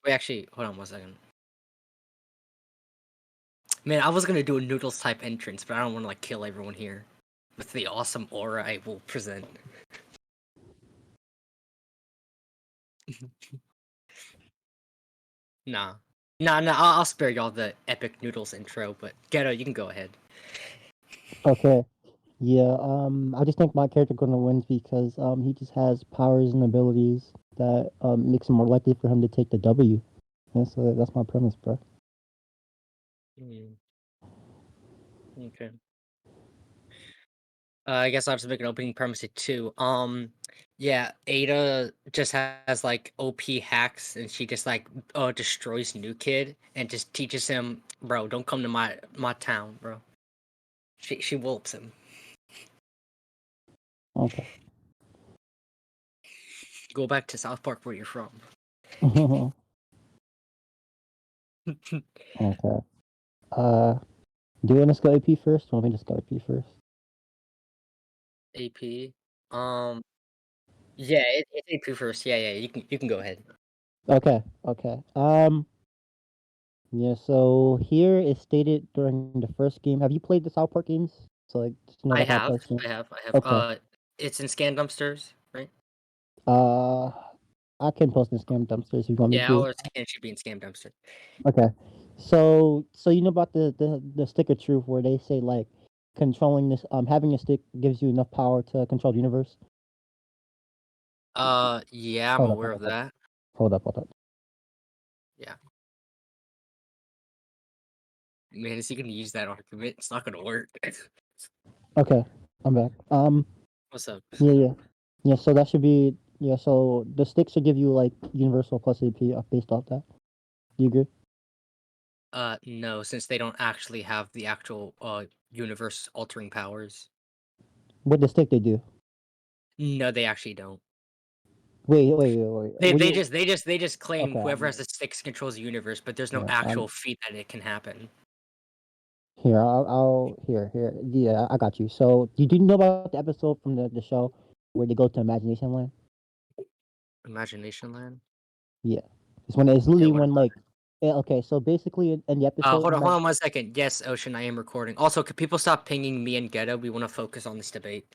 Wait, actually, hold on 1 second. Man, I was gonna do a Noodles type entrance, but I don't want to like kill everyone here with the awesome aura I will present. Nah, I'll spare y'all the epic Noodles intro, but Ghetto, you can go ahead. Okay. Yeah, I just think my character gonna win because he just has powers and abilities that makes it more likely for him to take the W. Yeah, so that's my premise, bro. Okay. I guess I'll just make an opening premise too. Yeah, Eida just has like OP hacks, and she just like destroys New Kid and just teaches him, bro, don't come to my town, bro. She whoops him. Okay. Go back to South Park where you're from. Okay. Do you want to go AP first? Or want me to just go AP first? AP. Yeah, it's AP first. Yeah, you can go ahead. Okay. Okay. Yeah. So here is stated during the first game. Have you played the South Park games? So like, just know I like how have, person. I have, I have. Okay. It's in Scan Dumpsters, right? Uh, I can post in scam dumpsters if you want me Yeah, to. or Scan should be in Scam Dumpster. Okay. So you know about the stick of truth where they say like controlling this having a stick gives you enough power to control the universe. Yeah, I'm Hold up, aware hold of up, hold up, that. hold up, hold up. Yeah. Man, is he gonna use that argument? It's not gonna work. Okay, I'm back. What's up? Yeah. So that should be yeah. So the stick should give you like universal plus AP based off that. You agree? No, since they don't actually have the actual universe altering powers. With the stick they do. No, they actually don't. Wait. They What do they you? just they just they just claim Okay, whoever has the sticks controls the universe, but there's no yeah. actual feat that it can happen. Here, here. Yeah, I got you. So, you do know about the episode from the show where they go to Imagination Land? Imagination Land? Yeah, it's Yeah, literally what when about like, yeah, okay. So basically, in the episode, hold on 1 second. Yes, Ocean, I am recording. Also, could people stop pinging me and Ghetto? We want to focus on this debate.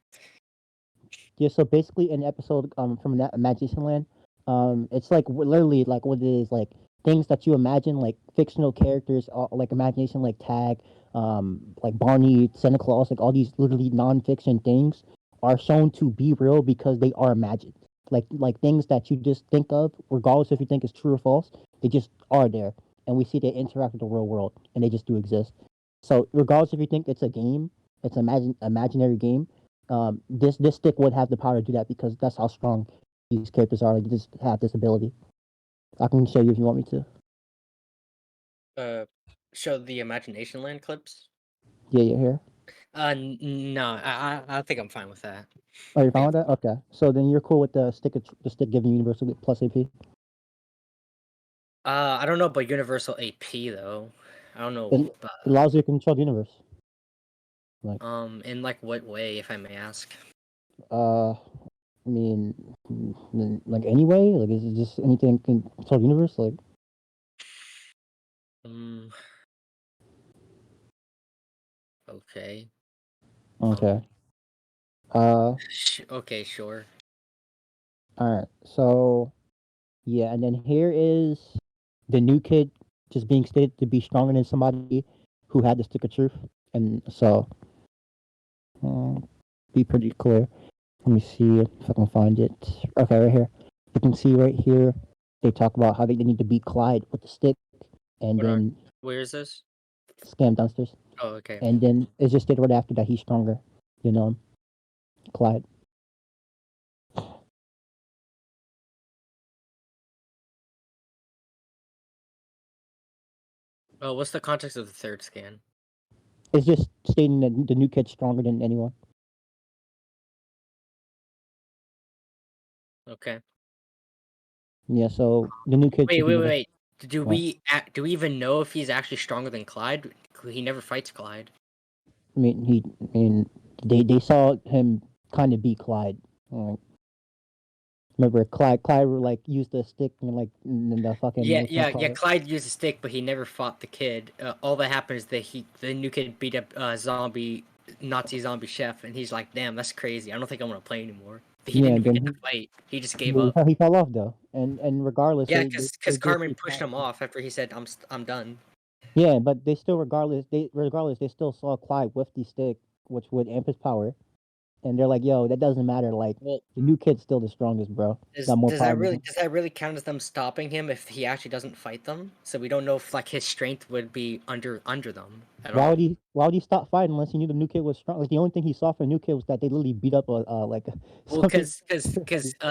yeah. So basically, in the episode, from that Imagination Land, it's like literally like what it is like things that you imagine, like fictional characters, like Imagination, like Tag, like Barney, Santa Claus, like all these literally non-fiction things are shown to be real because they are imagined. Like things that you just think of, regardless if you think it's true or false, they just are there, and we see they interact with the real world, and they just do exist. So regardless if you think it's a game, it's an imaginary game, this stick would have the power to do that because that's how strong these characters are. Like, they just have this ability. I can show you if you want me to. Uh, show the Imagination Land clips? Yeah, here. No, I think I'm fine with that. Oh, I you think found that? Okay. So then you're cool with the stick giving universal plus AP. I don't know about Universal AP though. I don't know. It allows you to control the universe. Like, In like what way, if I may ask? I mean, like anyway, like is it just anything can control the universe? Like, Um, okay. okay. Um, Uh, okay, sure. all right. So yeah, and then here is the new kid just being stated to be stronger than somebody who had the stick of truth, and so be pretty clear. Let me see if I can find it. Okay, right here. You can see right here they talk about how they need to beat Clyde with the stick, and What are? then Where is this? scam downstairs, Oh, okay. and then it's just stated right after that he's stronger, you know, Clyde. Oh, what's the context of the third scan? It's just stating that the new kid's stronger than anyone. Okay. Yeah, so the new kid should be able to. Wait. What? Do we even know if he's actually stronger than Clyde? He never fights Clyde. I mean, they saw him kind of beat Clyde. All right. Remember, Clyde like used the stick and like in the fucking Yeah, what's yeah, yeah. called. Clyde used a stick, but he never fought the kid. All that happened is that the new kid beat up zombie Nazi zombie chef, and he's like, "Damn, that's crazy. I don't think I want to play anymore." But he Yeah, didn't and even then get to fight. He just gave he, up. he fell off though, and regardless, Yeah, they because Carmen basically pushed him off after he said, I'm done." yeah, but they still regardless they still saw Clyde with the stick, which would amp his power, and they're like, yo, that doesn't matter. Like Well, the new kid's still the strongest, bro. does Got more does that power than really him. does that really count as them stopping him if he actually doesn't fight them? So we don't know if like his strength would be under them at all. Why would he stop fighting unless he knew the new kid was strong? Like the only thing he saw for the new kid was that they literally beat up a like Well, something. cause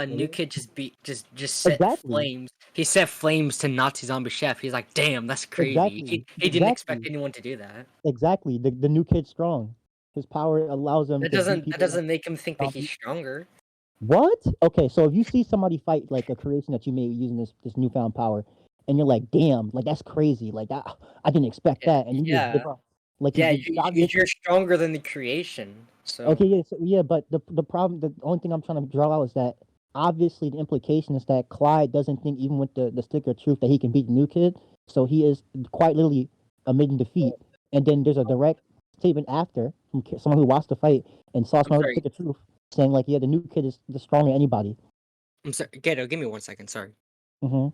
New Kid just set Exactly, flames. He set flames to Nazi zombie chef. He's like, damn, that's crazy. exactly, He didn't expect exactly, anyone to do that. exactly. The new kid's strong. His power allows him to beat That people like doesn't make him think that he's zombies. stronger. What? Okay, so if you see somebody fight like a creation that you made using this newfound power, and you're like, damn, like that's crazy. Like I didn't expect that, and you just Yeah, give up. Like yeah, obviously you're stronger than the creation. So okay, yeah, but the problem, the only thing I'm trying to draw out is that obviously the implication is that Clyde doesn't think even with the stick of truth that he can beat the new kid, so he is quite literally admitting defeat. And then there's a direct statement after from someone who watched the fight and saw I'm someone with the sorry. stick of truth saying like, yeah, the new kid is the stronger than anybody. I'm sorry. Ghetto, give me 1 second. Sorry. Hmm.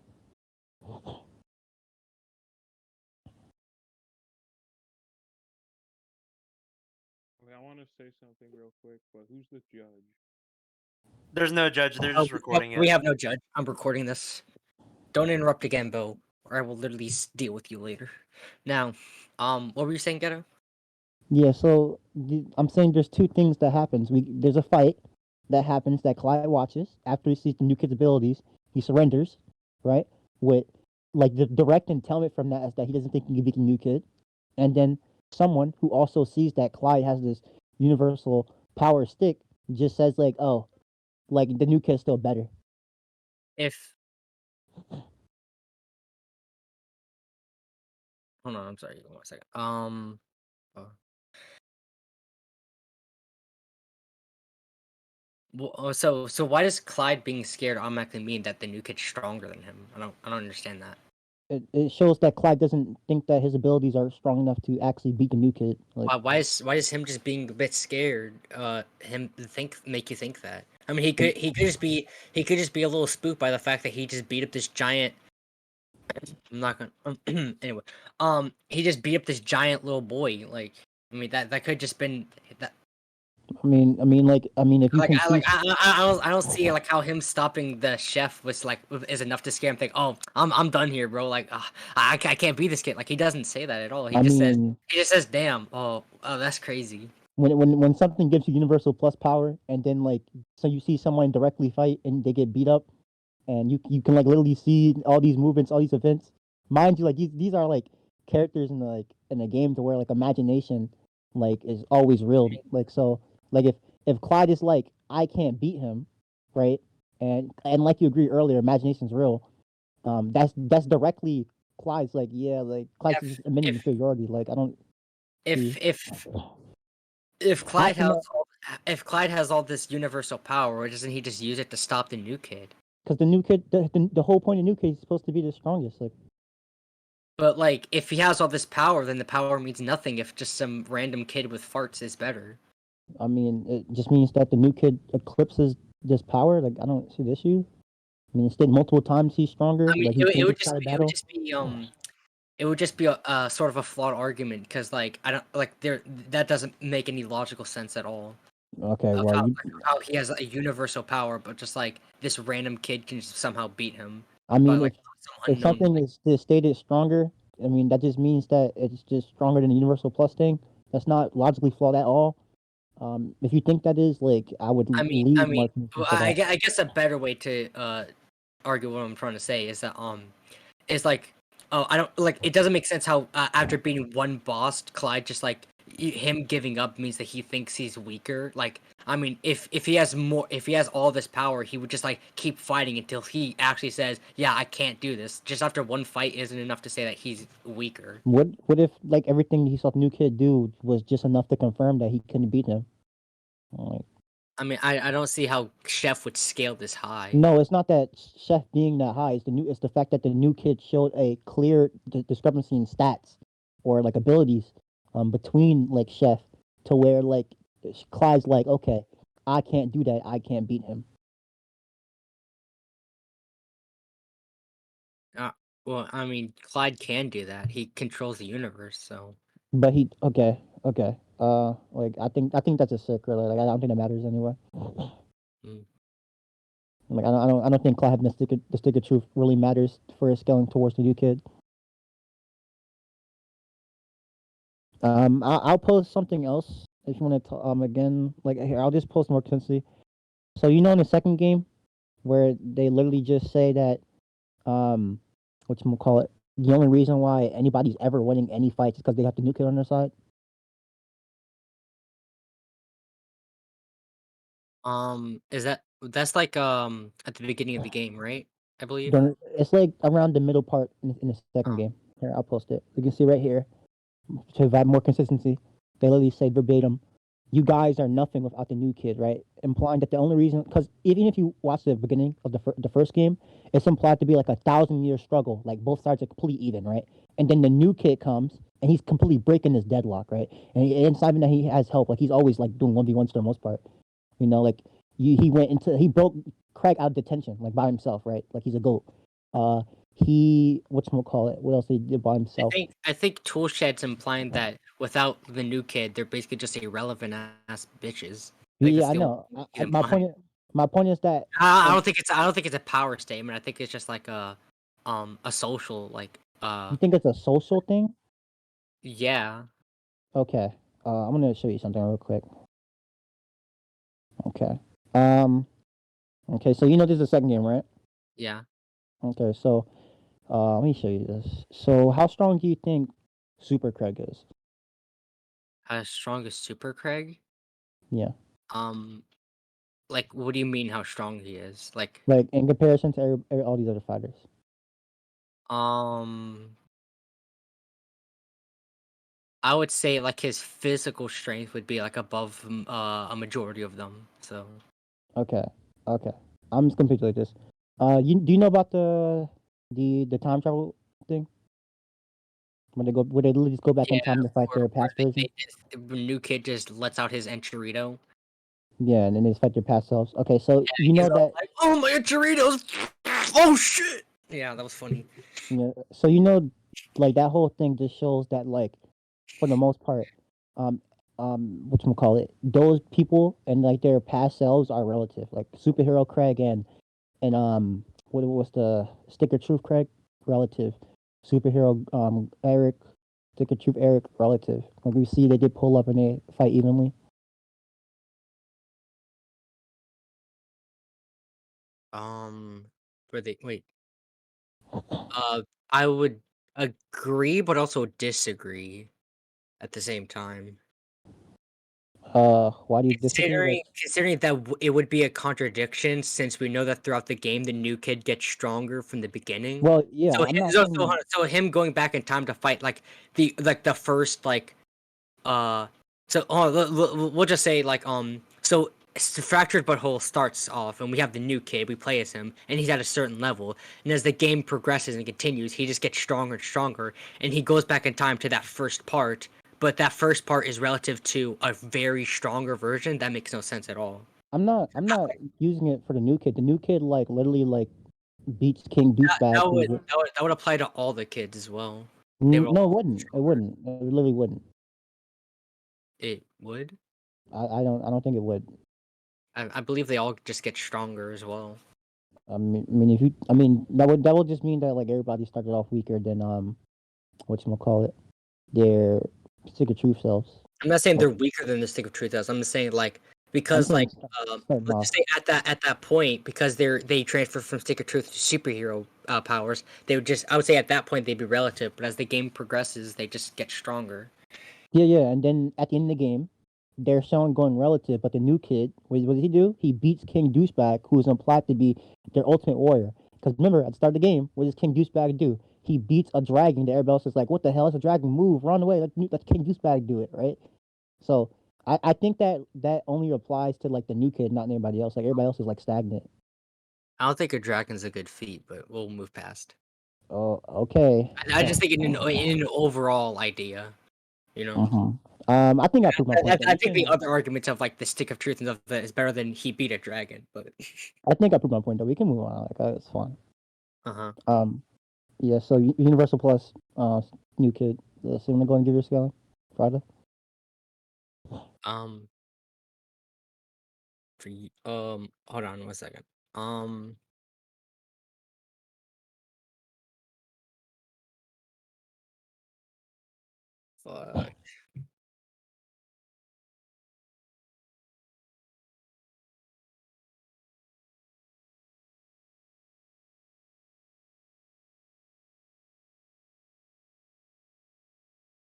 Okay, I want to say something real quick, but who's the judge? There's no judge. They're just recording We it. have no judge. I'm recording this. Don't interrupt again, Bo, or I will literally deal with you later. Now, what were you saying, Ghetto? Yeah, so I'm saying there's two things that happens. There's a fight that happens that Clyde watches after he sees the new kid's abilities. He surrenders, right? With like the direct entailment from that is that he doesn't think he can beat the new kid, and then someone who also sees that Clyde has this universal power stick just says like, oh, like the new kid's still better. If hold on, I'm sorry, 1 second. Uh, so why does Clyde being scared automatically mean that the new kid's stronger than him? I don't understand that. It shows that Clyde doesn't think that his abilities are strong enough to actually beat the new kid. Like, Why is him just being a bit scared? Him make you think that? I mean, he could just be a little spooked by the fact that he just beat up this giant. I'm not gonna. Anyway, he just beat up this giant little boy. Like, I mean, that could just been that. I mean, if you Like can see, I don't see like how him stopping the chef was like is enough to scare him. Think, oh, I'm done here, bro. Like, I can't be this kid. Like, he doesn't say that at all. I mean, He just says, damn. Oh, that's crazy. when something gives you universal plus power, and then like so you see someone directly fight and they get beat up, and you can like literally see all these movements, all these events. Mind you, like these are like characters in the game to where like imagination like is always real. Like so, like if Clyde is like I can't beat him, right? And like you agree earlier, imagination's real. That's directly Clyde's like yeah, like Clyde's If just admitting if inferiority. Like I don't see. if Not Clyde from has a if Clyde has all this universal power, why doesn't he just use it to stop the new kid? because the new kid, the whole point of new kid is supposed to be the strongest. Like, But like, if he has all this power, then the power means nothing. If just some random kid with farts is better. I mean, it just means that the new kid eclipses this power. Like, I don't see the issue. I mean, instead, multiple times he's stronger. I mean, Like, he it changes would just side of it would battle. just be it would just be a sort of a flawed argument because like I don't like there that doesn't make any logical sense at all. Okay, well, you, Of how he has a universal power, but just like this random kid can just somehow beat him I by mean, like some if unknown. something is stated stronger, I mean, that just means that it's just stronger than the universal plus thing. That's not logically flawed at all. If you think that is, like, I would I leave mean, marking for that. I guess a better way to argue what I'm trying to say is that is like oh I don't like it doesn't make sense how after beating one boss, Clyde just like him giving up means that he thinks he's weaker. Like I mean, if he has more, if he has all this power, he would just like keep fighting until he actually says, "Yeah, I can't do this." Just after one fight isn't enough to say that he's weaker. What if like everything he saw the new kid do was just enough to confirm that he couldn't beat him? Like, I mean, I don't see how Chef would scale this high. No, it's not that Chef being that high. It's the fact that the new kid showed a clear discrepancy in stats or like abilities, between like Chef to where like Clyde's like, okay, I can't do that. I can't beat him. Well, I mean, Clyde can do that. He controls the universe, so. But okay. Like I think that's a secret. Like I don't think that matters anyway. Mm. Like I don't think Clyde having the stick of truth really matters for scaling towards the new kid. I'll post something else if you want to. Again, like here, I'll just post more consistency. So you know, in the second game, where they literally just say that, what you call it, the only reason why anybody's ever winning any fights is because they have the new kid on their side. Is that's like at the beginning of the game, right? I believe. It's like around the middle part in the second Oh. game. Here, I'll post it. You can see right here to provide more consistency. They literally say verbatim, "You guys are nothing without the new kid," right? Implying that the only reason, because even if you watch the beginning of the first game, it's implied to be like 1,000-year struggle. Like both sides are completely even, right? And then the new kid comes and he's completely breaking this deadlock, right? And it's not even that he has help. Like he's always like doing 1v1s for the most part. You know, like he broke Craig out of detention like by himself, right? Like he's a goat. He whatchamacallit, what else did he do by himself? I think Toolshed's implying that without the new kid, they're basically just irrelevant ass bitches. Like Yeah, that's I the only know. thing he's My implying. point is that I don't think it's a power statement. I think it's just like a social like you think it's a social thing. yeah. Okay. I'm gonna show you something real quick. Okay. Um. Okay. So you know this is the second game, right? Yeah. Okay. So let me show you this. So how strong do you think Super Craig is? As strong as Super Craig? Yeah. Um like what do you mean how strong he is? Like Like in comparison to all these other fighters. um I would say like his physical strength would be like above a majority of them. So Okay. Okay. I'm just gonna picture like this. Do you know about the time travel thing? When they literally just go back in yeah, time to fight their where past version? the new kid just lets out his enchirito. Yeah, and then they just fight their past selves. Okay, so you He's know all that. like, "Oh my enchiritos! Oh shit!" Yeah, that was funny. Yeah, so you know, like that whole thing just shows that, like, for the most part, um, whatchamacallit, those people and like their past selves are relative. Like superhero Craig and what was the sticker truth Craig relative, superhero Eric, sticker truth Eric relative. Like we see they did pull up and they fight evenly. Where they wait. I would agree, but also disagree at the same time. Why do you disagree? Like, Considering that it would be a contradiction since we know that throughout the game the new kid gets stronger from the beginning. well, yeah, So I'm not saying. so him going back in time to fight like the first like uh so we'll just say like so Fractured Butthole starts off and we have the new kid, we play as him and he's at a certain level, and as the game progresses and continues he just gets stronger and stronger, and he goes back in time to that first part, but that first part is relative to a very stronger version. That makes no sense at all. I'm not using it for the new kid. The new kid like literally like beats King that, Douchebag. that would that would apply to all the kids as well. They would No, it all wouldn't. It wouldn't. It literally wouldn't. it would I don't think it would. I believe they all just get stronger as well. I mean, if you, I mean, that would just mean that like everybody started off weaker than whatchamacallit, their Secret Truth selves. I'm not saying Like, they're weaker than the Stick of Truth is. I'm just saying like I'm because saying like starting let's off. just say at that point, because they transfer from Stick of Truth to superhero powers, they would just, I would say at that point they'd be relative, but as the game progresses they just get stronger. Yeah, and then at the end of the game, they're showing going relative, but the new kid, what did he do? He beats King Douchebag, who is implied to be their ultimate warrior. Because remember, at the start of the game, what does King Douchebag do? He beats a dragon. The everybody else is like, "What the hell is a dragon? Move, run away! Let King Douchebag do it!" Right? So I think that only applies to like the new kid, not anybody else. Like everybody else is like stagnant. I don't think a dragon's a good feat, but we'll move past. Oh, okay. I just think in an overall idea, you know. I think I proved my point. I think the other arguments of like the stick of truth and stuff that is better than he beat a dragon, but I think I proved my point though. We can move on. Like it's fun. uh-huh. Yeah. So Universal Plus, new kid. So I'm gonna go and give your scaling Friday. Um hold on 1 second. Fuck.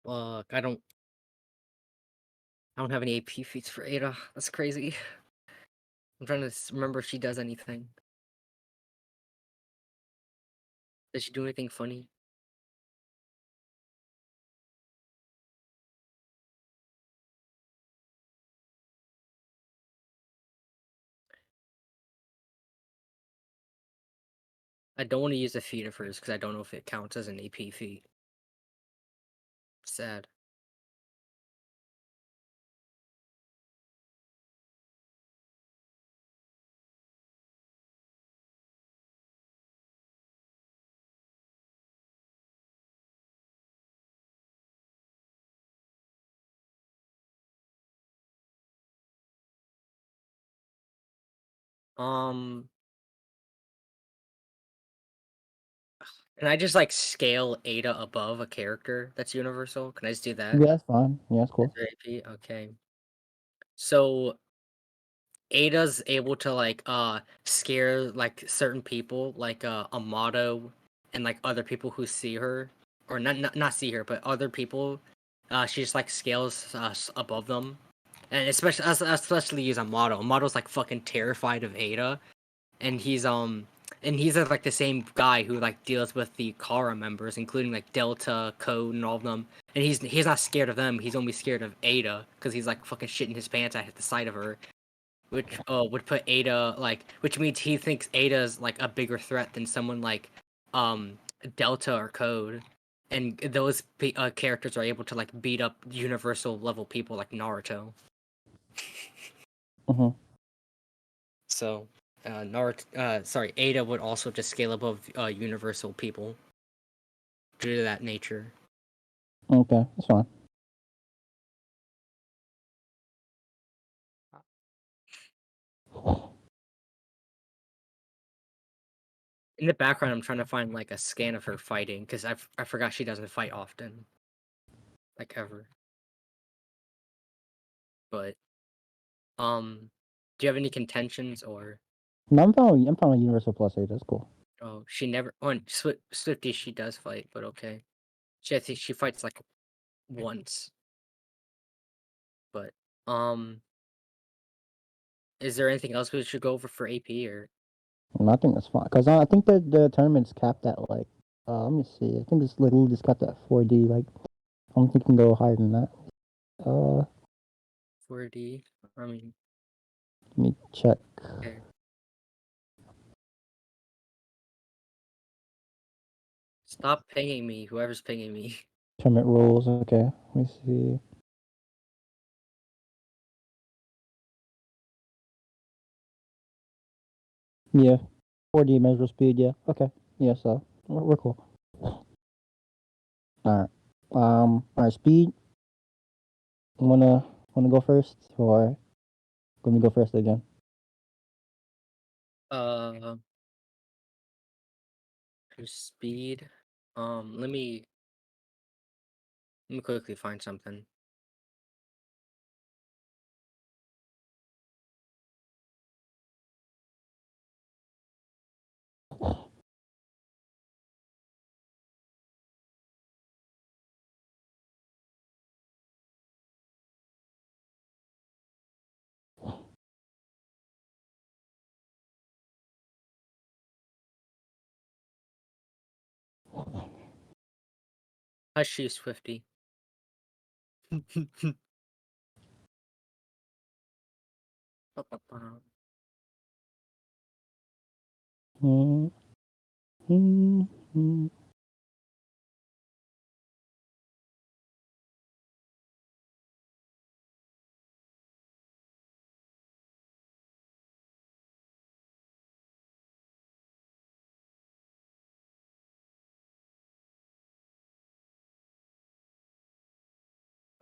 Fuck. I don't have any AP feats for Ada. That's crazy. I'm trying to remember if she does anything. Does she do anything funny? I don't want to use a feat of hers because I don't know if it counts as an AP feat. Sad. Um, can I just like scale Ada above a character that's universal? Can I just do that? Yeah, that's fine. Yeah, that's cool. AP? Okay. So Ada's able to like scare like certain people like Amato and like other people who see her or not see her but other people she just like scales above them and especially use Amato. Amato's like fucking terrified of Ada and he's like the same guy who like deals with the Kara members including like Delta, Code and all of them and he's not scared of them, he's only scared of Ada because he's like fucking shitting his pants at the sight of her, which would put Ada like, which means he thinks Ada's like a bigger threat than someone like um Delta or Code, and those characters are able to like beat up universal level people like Naruto. So Ada would also just scale above universal people due to that nature. Okay, that's fine. In the background, I'm trying to find like a scan of her fighting because I forgot she doesn't fight often, like ever. But do you have any contentions or? No, I'm fine with Universal Plus 8. That's cool. Oh, she never. On Swifty, she does fight, but okay. I think she fights like once. But is there anything else we should go over for AP or? I think that's fine because I think that the tournament's capped at like let me see. I think it's literally just capped at 4D. Like I don't think it can go higher than that. 4D. I mean, let me check. okay. Stop pinging me, whoever's pinging me. Tournament rules. Okay, let me see. Yeah, 4D measure speed. Yeah. Okay. Yeah. So we're cool. All right. All right. Speed. Wanna go first or let me go first again? Uh, her speed. Let me quickly find something. Hush you, Swifty. Mm, mm, mm.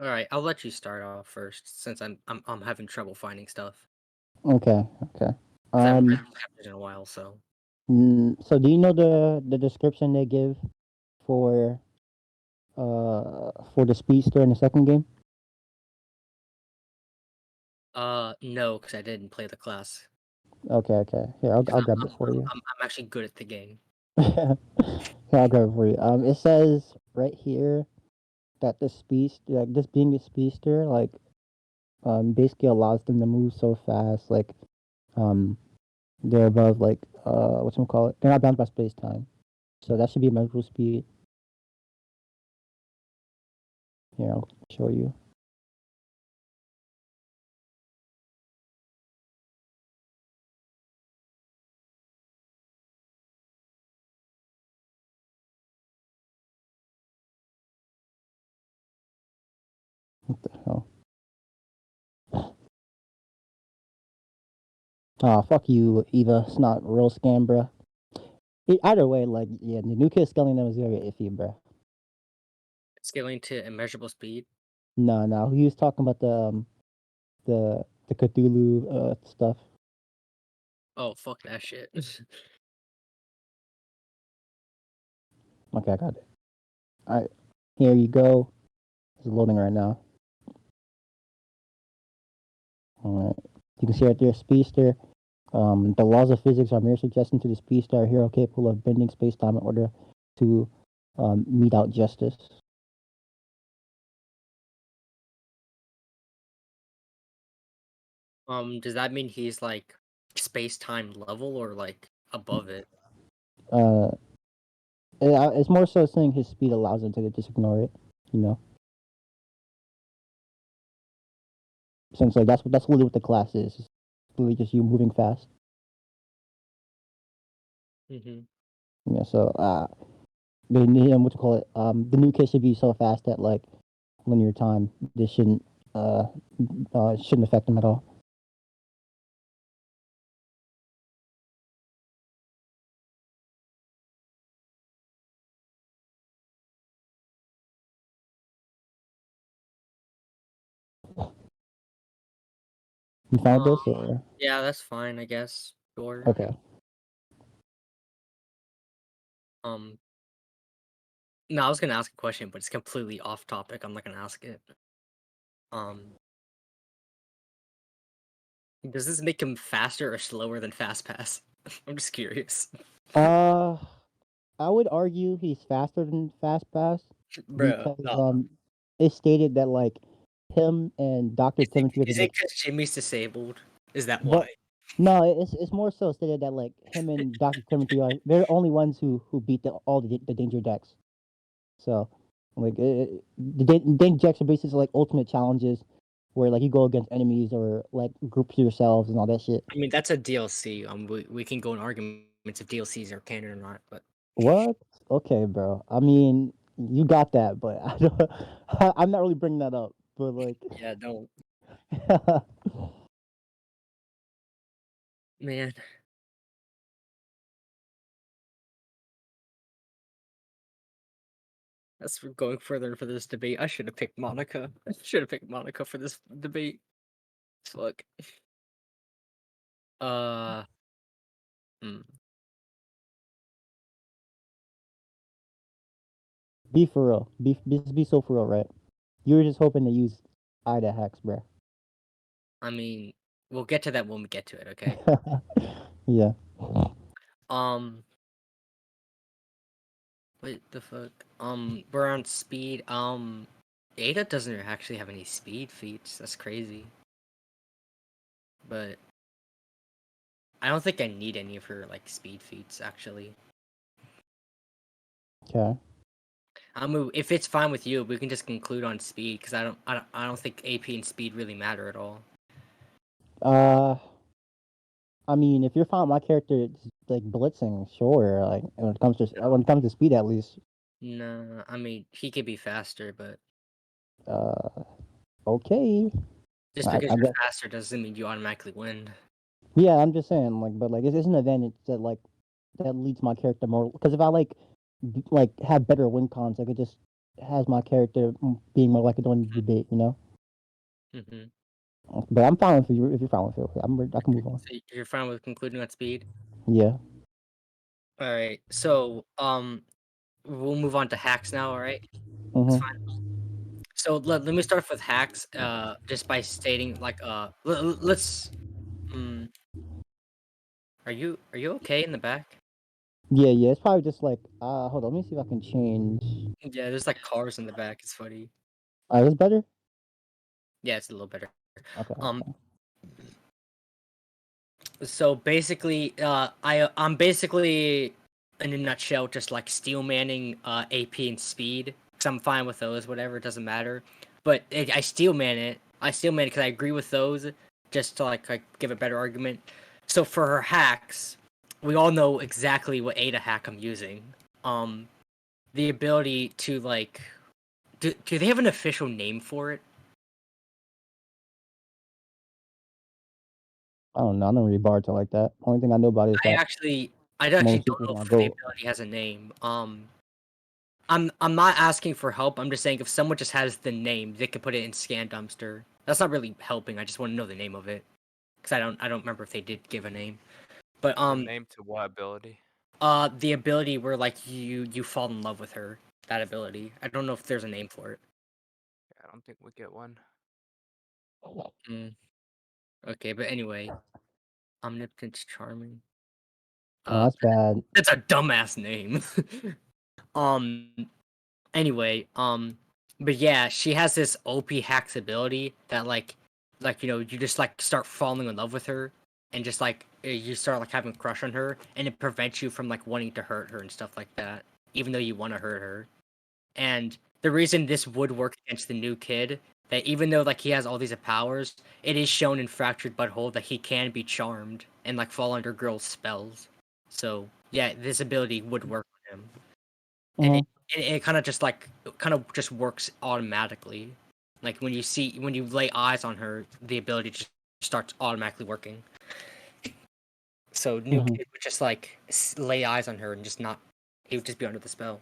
All right, I'll let you start off first since I'm having trouble finding stuff. Okay, okay. 'Cause I haven't read these chapters in a while, so. So do you know the description they give for the speedster in the second game? No, because I didn't play the class. Okay, okay. Here, I'll 'Cause grab it for you. I'm actually good at the game. Here, I'll grab it for you. It says right here that the speedster, like this being a speedster, like basically allows them to move so fast, like they're above like whatchamacallit, they're not bound by space time. So that should be measurable speed. Here, I'll show you. What the hell? Oh, fuck you, Eva. It's not real scam, bruh. Either way, like, yeah, the new kid scaling them is very iffy, bruh. Scaling to immeasurable speed. No, no, he was talking about the Cthulhu stuff. Oh, fuck that shit. Okay, I got it. All right, here you go. It's loading right now. All right, you can see right there, speedster. The laws of physics are mere suggestion to the speedster, a hero capable of bending space-time in order to mete out justice. Does that mean he's like space-time level or like above it? Uh, it's more so saying his speed allows him to just ignore it, you know. Since like that's really what the class is. It's really just you moving fast. Mm-hmm. Yeah. So they need what to call it. The new kid should be so fast that like linear time this shouldn't affect him at all. You found this or Yeah, that's fine, I guess. Sure. okay? Um, no, I was gonna ask a question, but it's completely off topic. I'm not gonna ask it. Um, does this make him faster or slower than Fast Pass? I'm just curious. Uh, I would argue he's faster than Fast Pass Bro, because no. it's stated that like him and Doctor Timothy are Is the it because Jimmy's disabled? Is that but why? no, it's more so stated that like him and Doctor Timothy are they're the only ones who beat all the danger decks. So like the danger decks are basically like ultimate challenges where like you go against enemies or like groups yourselves and all that shit. I mean, that's a DLC. We can go in arguments if DLCs are canon or not, but What? Okay, bro. I mean, you got that, but I don't, I'm not really bringing that up. But like, yeah, no, man. That's going further for this debate. I should have picked Monica. I should have picked Monica for this debate. Fuck. Uh, hmm. be for real. Just be so for real, right? You were just hoping to use Ida hacks, bro. I mean, we'll get to that when we get to it, okay? Yeah. Um, what the fuck? We're on speed. Ada doesn't actually have any speed feats. That's crazy. But I don't think I need any of her like speed feats actually. Okay. If it's fine with you, we can just conclude on speed because I don't think AP and speed really matter at all. Uh, I mean, if you're finding my character like blitzing, sure. Like when it comes to speed, at least. Nah, I mean he could be faster, but Uh, okay. just because I you're guess. faster doesn't mean you automatically win. Yeah, I'm just saying, like, but like, it's an advantage that like that leads my character more. Because if I like have better win cons, like it just has my character being more likely to win the debate, you know. Mm-hmm. But I'm fine with you if you're fine with it. I can move on. So you're fine with concluding on speed? Yeah. All right. So we'll move on to hacks now. All right. That's Mhm. fine. So let me start with hacks. Just by stating like let's. Um, are you okay in the back? Yeah, yeah. It's probably just like hold on. Let me see if I can change. Yeah, there's like cars in the back. It's funny. Is this better? Yeah, it's a little better. Okay. Um, so basically, I'm basically in a nutshell just like steel manning AP and speed. Cause I'm fine with those. Whatever, it doesn't matter. But I steel man it. I steel man it because I agree with those. Just to like give a better argument. So for her hacks, we all know exactly what Ada hack I'm using. The ability to like, do they have an official name for it? I don't know. I don't really bar to like that. Only thing I know about it is I that actually I actually most don't people know gonna if the go. ability has a name. I'm not asking for help. I'm just saying if someone just has the name, they could put it in scan dumpster. That's not really helping. I just want to know the name of it because I don't remember if they did give a name. But The name to what ability? the ability where like you fall in love with her. That ability. I don't know if there's a name for it. I don't think we get one. Mm, okay, but anyway, omnipotence charming. Oh, that's bad. That's a dumbass name. um Anyway, but yeah, she has this OP hacks ability that you just like start falling in love with her, and just like you start like having a crush on her, and it prevents you from like wanting to hurt her and stuff like that, even though you want to hurt her. And the reason this would work against the new kid, that even though like he has all these powers, it is shown in Fractured Butthole that he can be charmed and like fall under girls' spells. So yeah, this ability would work for him. And Mhm. it kind of just works automatically. Like when you lay eyes on her, the ability just starts automatically working. So new Mhm. kid would just like lay eyes on her and just not. He would just be under the spell.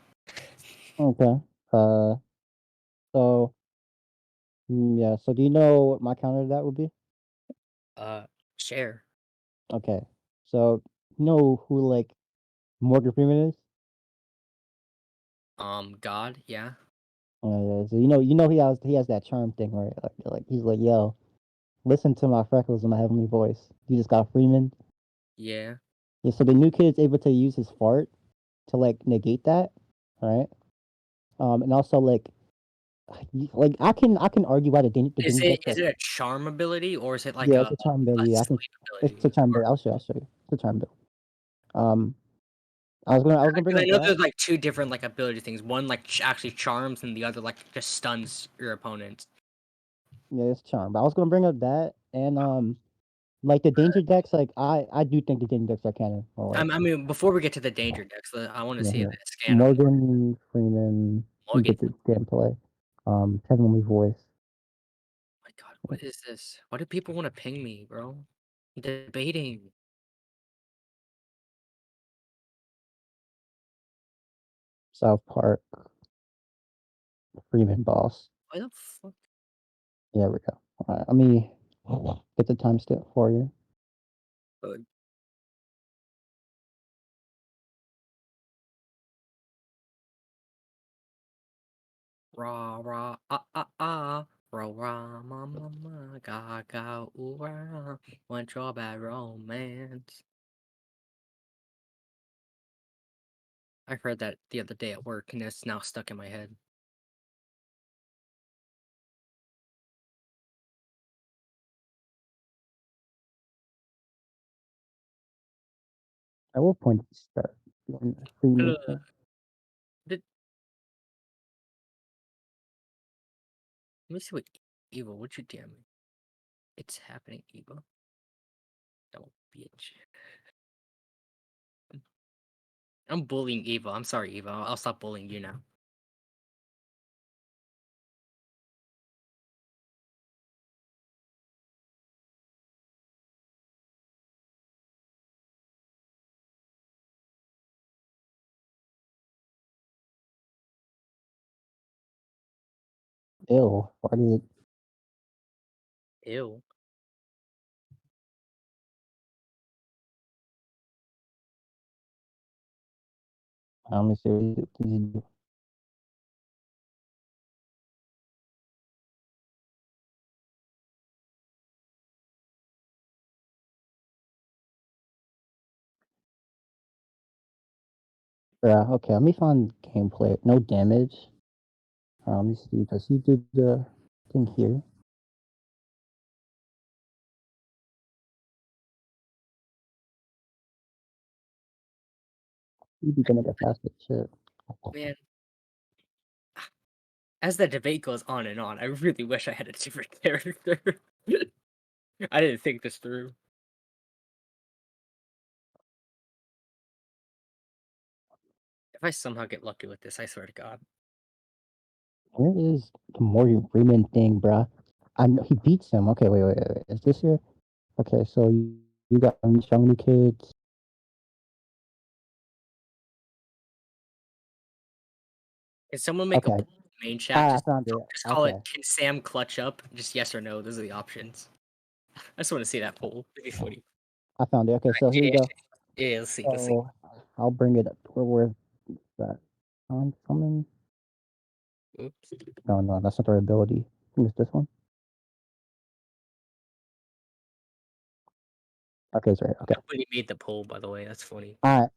Okay. So yeah. So do you know what my counter to that would be? Uh, share. Okay. So you know who like Morgan Freeman is? God, yeah, Yeah. So you know he has that charm thing, right? Like he's like, yo, listen to my freckles and my heavenly voice. You just got Freeman. yeah. Yeah. So the new kid is able to use his fart to like negate that, right? And also like I can argue why the Is danger it decks is like it a charm ability or is it like yeah, it's a charm a ability. sleep It's a ability? charm ability. I'll show you. It's a charm ability. Um, I was gonna bring Because I up know that. there's like two different like ability things. One like actually charms, and the other like just stuns your opponents. Yeah, it's charm. But I was gonna bring up that and like the danger decks. Like I do think the danger decks are canon. Or like I mean, before we get to the danger decks, I want to yeah, see a here. scan of Morgan Freeman. You Morgan. get the gameplay. Heavenly voice. My God, what is this? Why do people want to ping me, bro? I'm debating. South Park. Freeman boss. Why the fuck? Yeah, there we go. All right, let me get the timestamp for you. uh, Rah rah rah rah ma ma ma ga ga ooh rah. Want your bad romance? I heard that the other day at work, and it's now stuck in my head. At what point did you start doing the Freeman Uh, thing? did, Let me see what evil. What you DM me? It's happening, evil. Don't bitch. I'm bullying Eva. I'm sorry, Eva. I'll stop bullying you now. Ew. Why did Ew. let me see what you do. Yeah, okay, let me find gameplay. No damage. Let me see. Does he do the thing here? He'd be gonna get fast as shit. Man. As the debate goes on and on, I really wish I had a different character. I didn't think this through. If I somehow get lucky with this, I swear to God. Where is the Morgan Freeman thing, bruh? I know he beats him. Okay, wait. Is this here? Okay, so you got Strong New Kids. Can someone make a Okay. poll in the main chat? I Just, found it. just call it, Okay. can Sam clutch up? Just yes or no. Those are the options. I just want to see that poll. It'd be funny. I found it. Okay, so here we Yeah, go. yeah, let's see. Let's see. So I'll bring it up. Where's that? I'm coming. Oops. No, that's not our ability. I think it's this one. Okay, it's right. Okay. Nobody made the poll, by the way. That's funny. All right.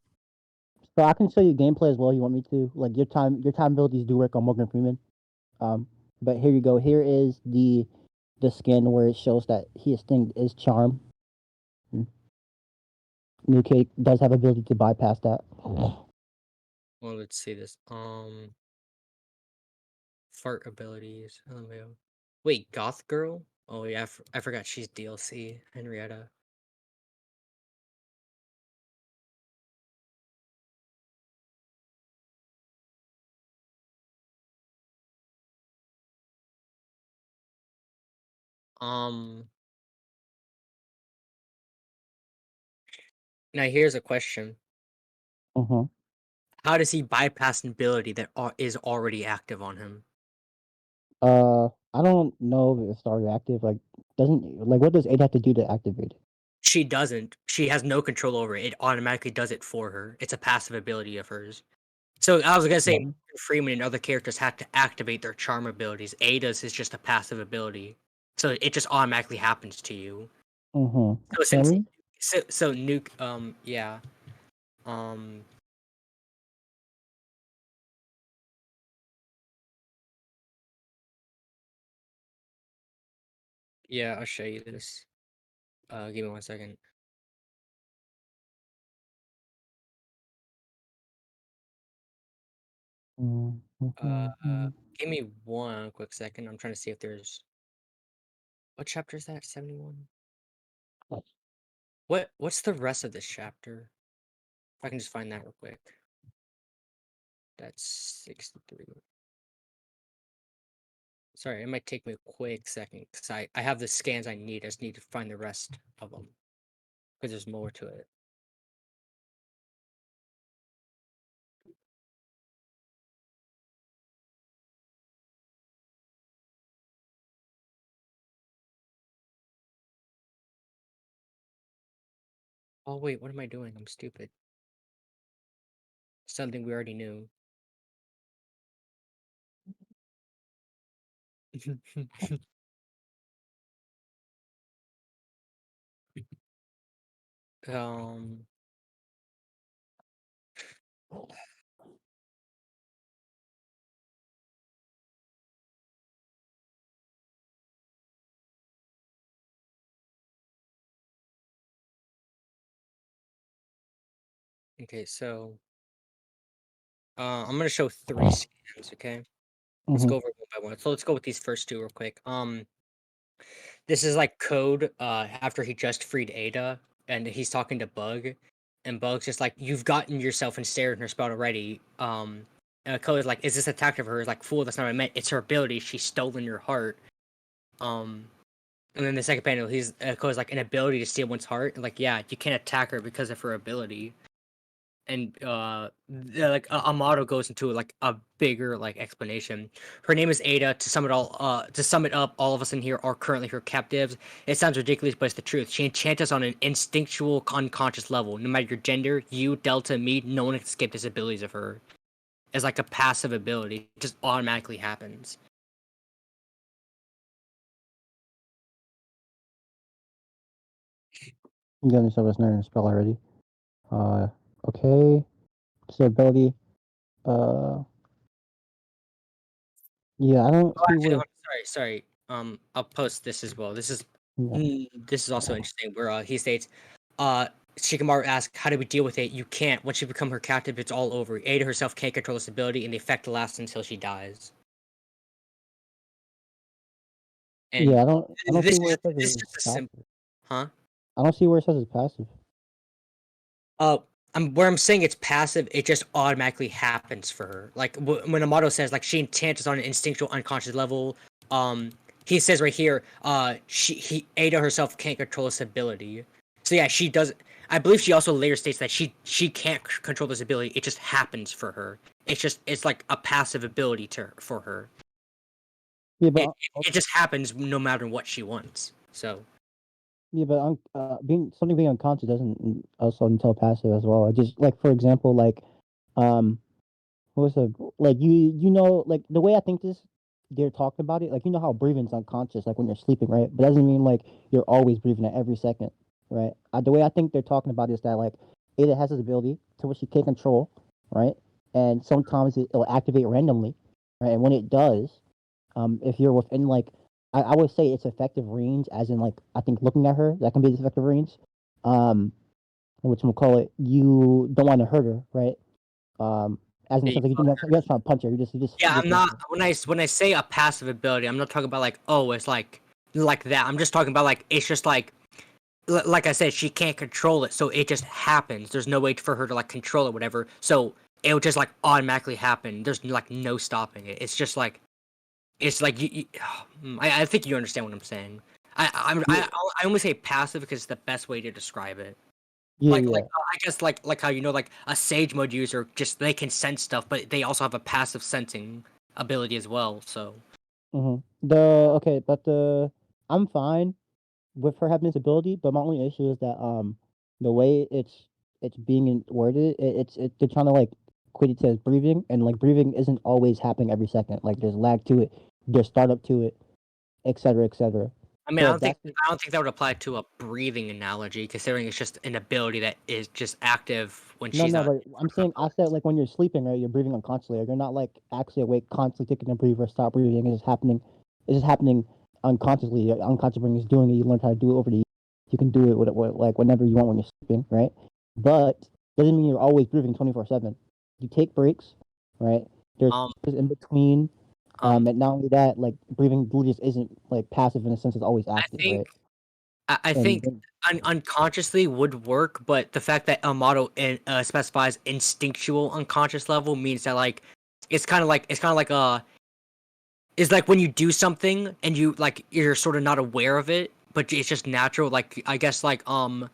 So I can show you gameplay as well. You want me to? Like your time abilities do work on Morgan Freeman. But here you go. Here is the skin where it shows that his thing is charm. New Cake does have ability to bypass that. Well, let's see this. Fart abilities. LMAO. Wait, Goth Girl? Oh yeah, I forgot she's DLC. Henrietta. Now here's a question. Mm-hmm. How does he bypass an ability that is already active on him? I don't know if it's already active. Like, what does Ada have to do to activate it? She doesn't. She has no control over it. It automatically does it for her. It's a passive ability of hers. So I was gonna say Yeah. Freeman and other characters have to activate their charm abilities. Ada's is just a passive ability. So it just automatically happens to you. Mm-hmm. So since Really? so nuke yeah. Um yeah, I'll show you this. Give me 1 second. Mm-hmm. Give me 1 quick second. I'm trying to see if there's what chapter is that? 71? What's the rest of this chapter? If I can just find that real quick. That's 63. Sorry, it might take me a quick second because I have the scans I need. I just need to find the rest of them because there's more to it. Oh wait, what am I doing? I'm stupid. Something we already knew. um. Okay, so I'm gonna show 3 scans. Okay, let's Mm-hmm. go over it one by one. So let's go with these first 2 real quick. This is like code. After he just freed Ada, and he's talking to Bug, and Bug's just like, "You've gotten yourself ensnared in her spell already." And Koda's like, "Is this a tactic of hers?" Like, "Fool, that's not what I meant. It's her ability. She's stolen your heart." Um, and then the second panel, Koda's like, "An ability to steal one's heart." And like, yeah, you can't attack her because of her ability. And like Amato goes into like a bigger like explanation. Her name is Eida. To sum it up, all of us in here are currently her captives. It sounds ridiculous, but it's the truth. She enchants us on an instinctual, unconscious level. No matter your gender, you, Delta, me, no one can escape these abilities of her. It's like a passive ability. It just automatically happens. You got yourself a snare in a spell already. Okay. So ability. Yeah, I don't Oh, see actually, where. sorry. I'll post this as well. This is Yeah. this is also interesting. Where he states, Shikamaru asks, "How do we deal with it? You can't. Once you become her captive, it's all over. Ada herself can't control this ability, and the effect lasts until she dies." And Yeah, I don't this see where is it says this is it's just a passive. simple, huh? I don't see where it says it's passive. Uh, I'm saying it's passive. It just automatically happens for her. Like when Amato says, like she enchants on an instinctual, unconscious level. Um, he says right here, Ada herself can't control this ability. So yeah, she does. I believe she also later states that she can't control this ability. It just happens for her. It's like a passive ability for her. Yeah, It, but it just happens no matter what she wants. So yeah, but being unconscious doesn't also entail passive as well. It just like for example, like um, what was the like you know like the way I think this they're talking about it, like you know how breathing's unconscious, like when you're sleeping, right? But doesn't mean like you're always breathing at every second, right? The way I think they're talking about it is that like Ada has this ability to which she can't control, right? And sometimes it'll activate randomly, right? And when it does, if you're within like I would say it's effective range, as in like I think looking at her that can be the effective range, um, which we'll call it. You don't want to hurt her, right? As in the sense like you're not trying to punch her. yeah, You I'm just not when I say a passive ability, I'm not talking about like, oh, it's like that. I'm just talking about like it's just like I said, she can't control it, so it just happens. There's no way for her to like control it, whatever. So it would just like automatically happen. There's like no stopping it. It's just like I think you understand what I'm saying. I only say passive because it's the best way to describe it. yeah, Like yeah. I guess like how like a sage mode user just they can sense stuff, but they also have a passive sensing ability as well. So The okay, but I'm fine with her having this ability, but my only issue is that the way it's being worded, they're trying to like equate it to as breathing, and like breathing isn't always happening every second. Like there's lag to it, there's startup to it, etc., etc. I mean, So if that's I don't think that would apply to a breathing analogy, considering it's just an ability that is just active when no, she's no, not. but I'm saying I said like when you're sleeping, right? You're breathing unconsciously. Like, you're not like actually awake, constantly taking a breathe or stop breathing. It's just happening. It's just happening unconsciously. Your unconscious brain is doing it. You learn how to do it over the years. You can do it with like whenever you want when you're sleeping, right? But doesn't mean you're always breathing 24/7. You take breaks, right? There's Um pauses in between. um And not only that, like breathing really just isn't like passive in a sense. It's always I active, think right? I And think unconsciously would work, but the fact that a model specifies instinctual unconscious level means that like it's kind of like it's like when you do something and you like you're sort of not aware of it, but it's just natural. Like I guess like mm,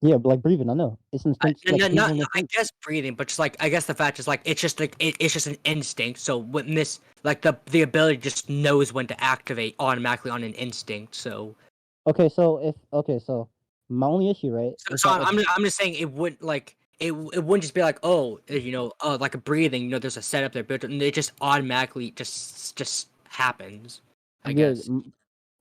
yeah, but like breathing, I know it's instinct. Like breathing not I instinct. guess breathing, but just like I guess the fact is like it's just like it's just an instinct. So when this like the ability just knows when to activate automatically on an instinct. So So my only issue, right, is so that if I'm just saying it wouldn't like it wouldn't just be like oh like a breathing there's a setup there but it just automatically just happens. I yeah, guess there's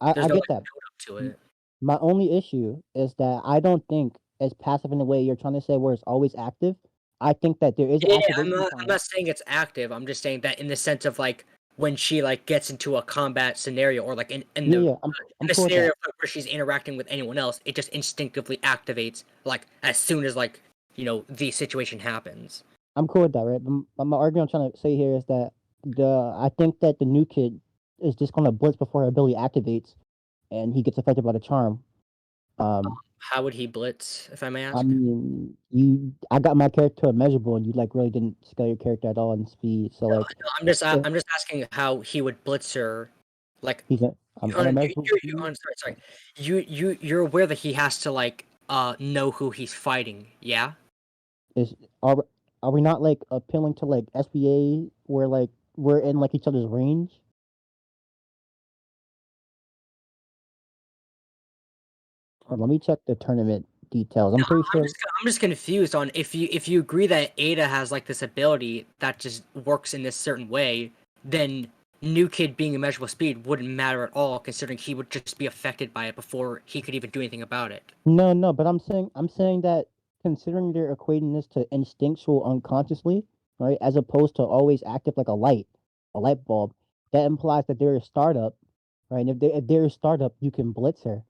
I no get like that. build up to M- it. My only issue is that I don't think it's passive in the way you're trying to say where it's always active. I think that there is Yeah, activation I'm time. not saying it's active. I'm just saying that in the sense of like when she like gets into a combat scenario or like Yeah, yeah, in I'm the cool with scenario that. where she's interacting with anyone else, it just instinctively activates like as soon as like the situation happens. I'm cool with that, right? But my argument I'm trying to say here is that I think that the new kid is just gonna blitz before her ability activates, and he gets affected by the charm. How would he blitz, if I may ask? I mean, I got my character immeasurable, and you like really didn't scale your character at all in speed. So No, like, I'm just asking how he would blitz her. Like, I'm immeasurable speed. sorry. You're aware that he has to like know who he's fighting, yeah? Is are are we not like appealing to like SBA where like we're in like each other's range? Let me check the tournament details. I'm pretty sure. I'm just confused on if you agree that Eida has like this ability that just works in this certain way, then New Kid being immeasurable speed wouldn't matter at all, considering he would just be affected by it before he could even do anything about it. No, but I'm saying that considering they're equating this to instinctual unconsciously, right, as opposed to always active like a light bulb, that implies that they're a startup, right? And if they're a startup, you can blitz her.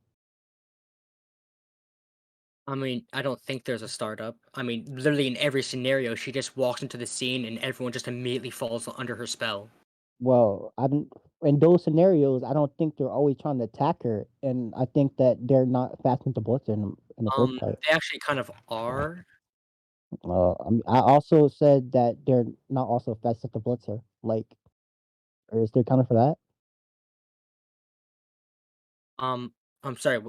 I mean, I don't think there's a startup. I mean, literally in every scenario, she just walks into the scene and everyone just immediately falls under her spell. Well, I don't. In those scenarios, I don't think they're always trying to attack her, and I think that they're not fast enough to blitz her in the first place. They actually kind of are. I also said that they're not also fast enough to blitz her. Like, or is there counter for that? I'm sorry.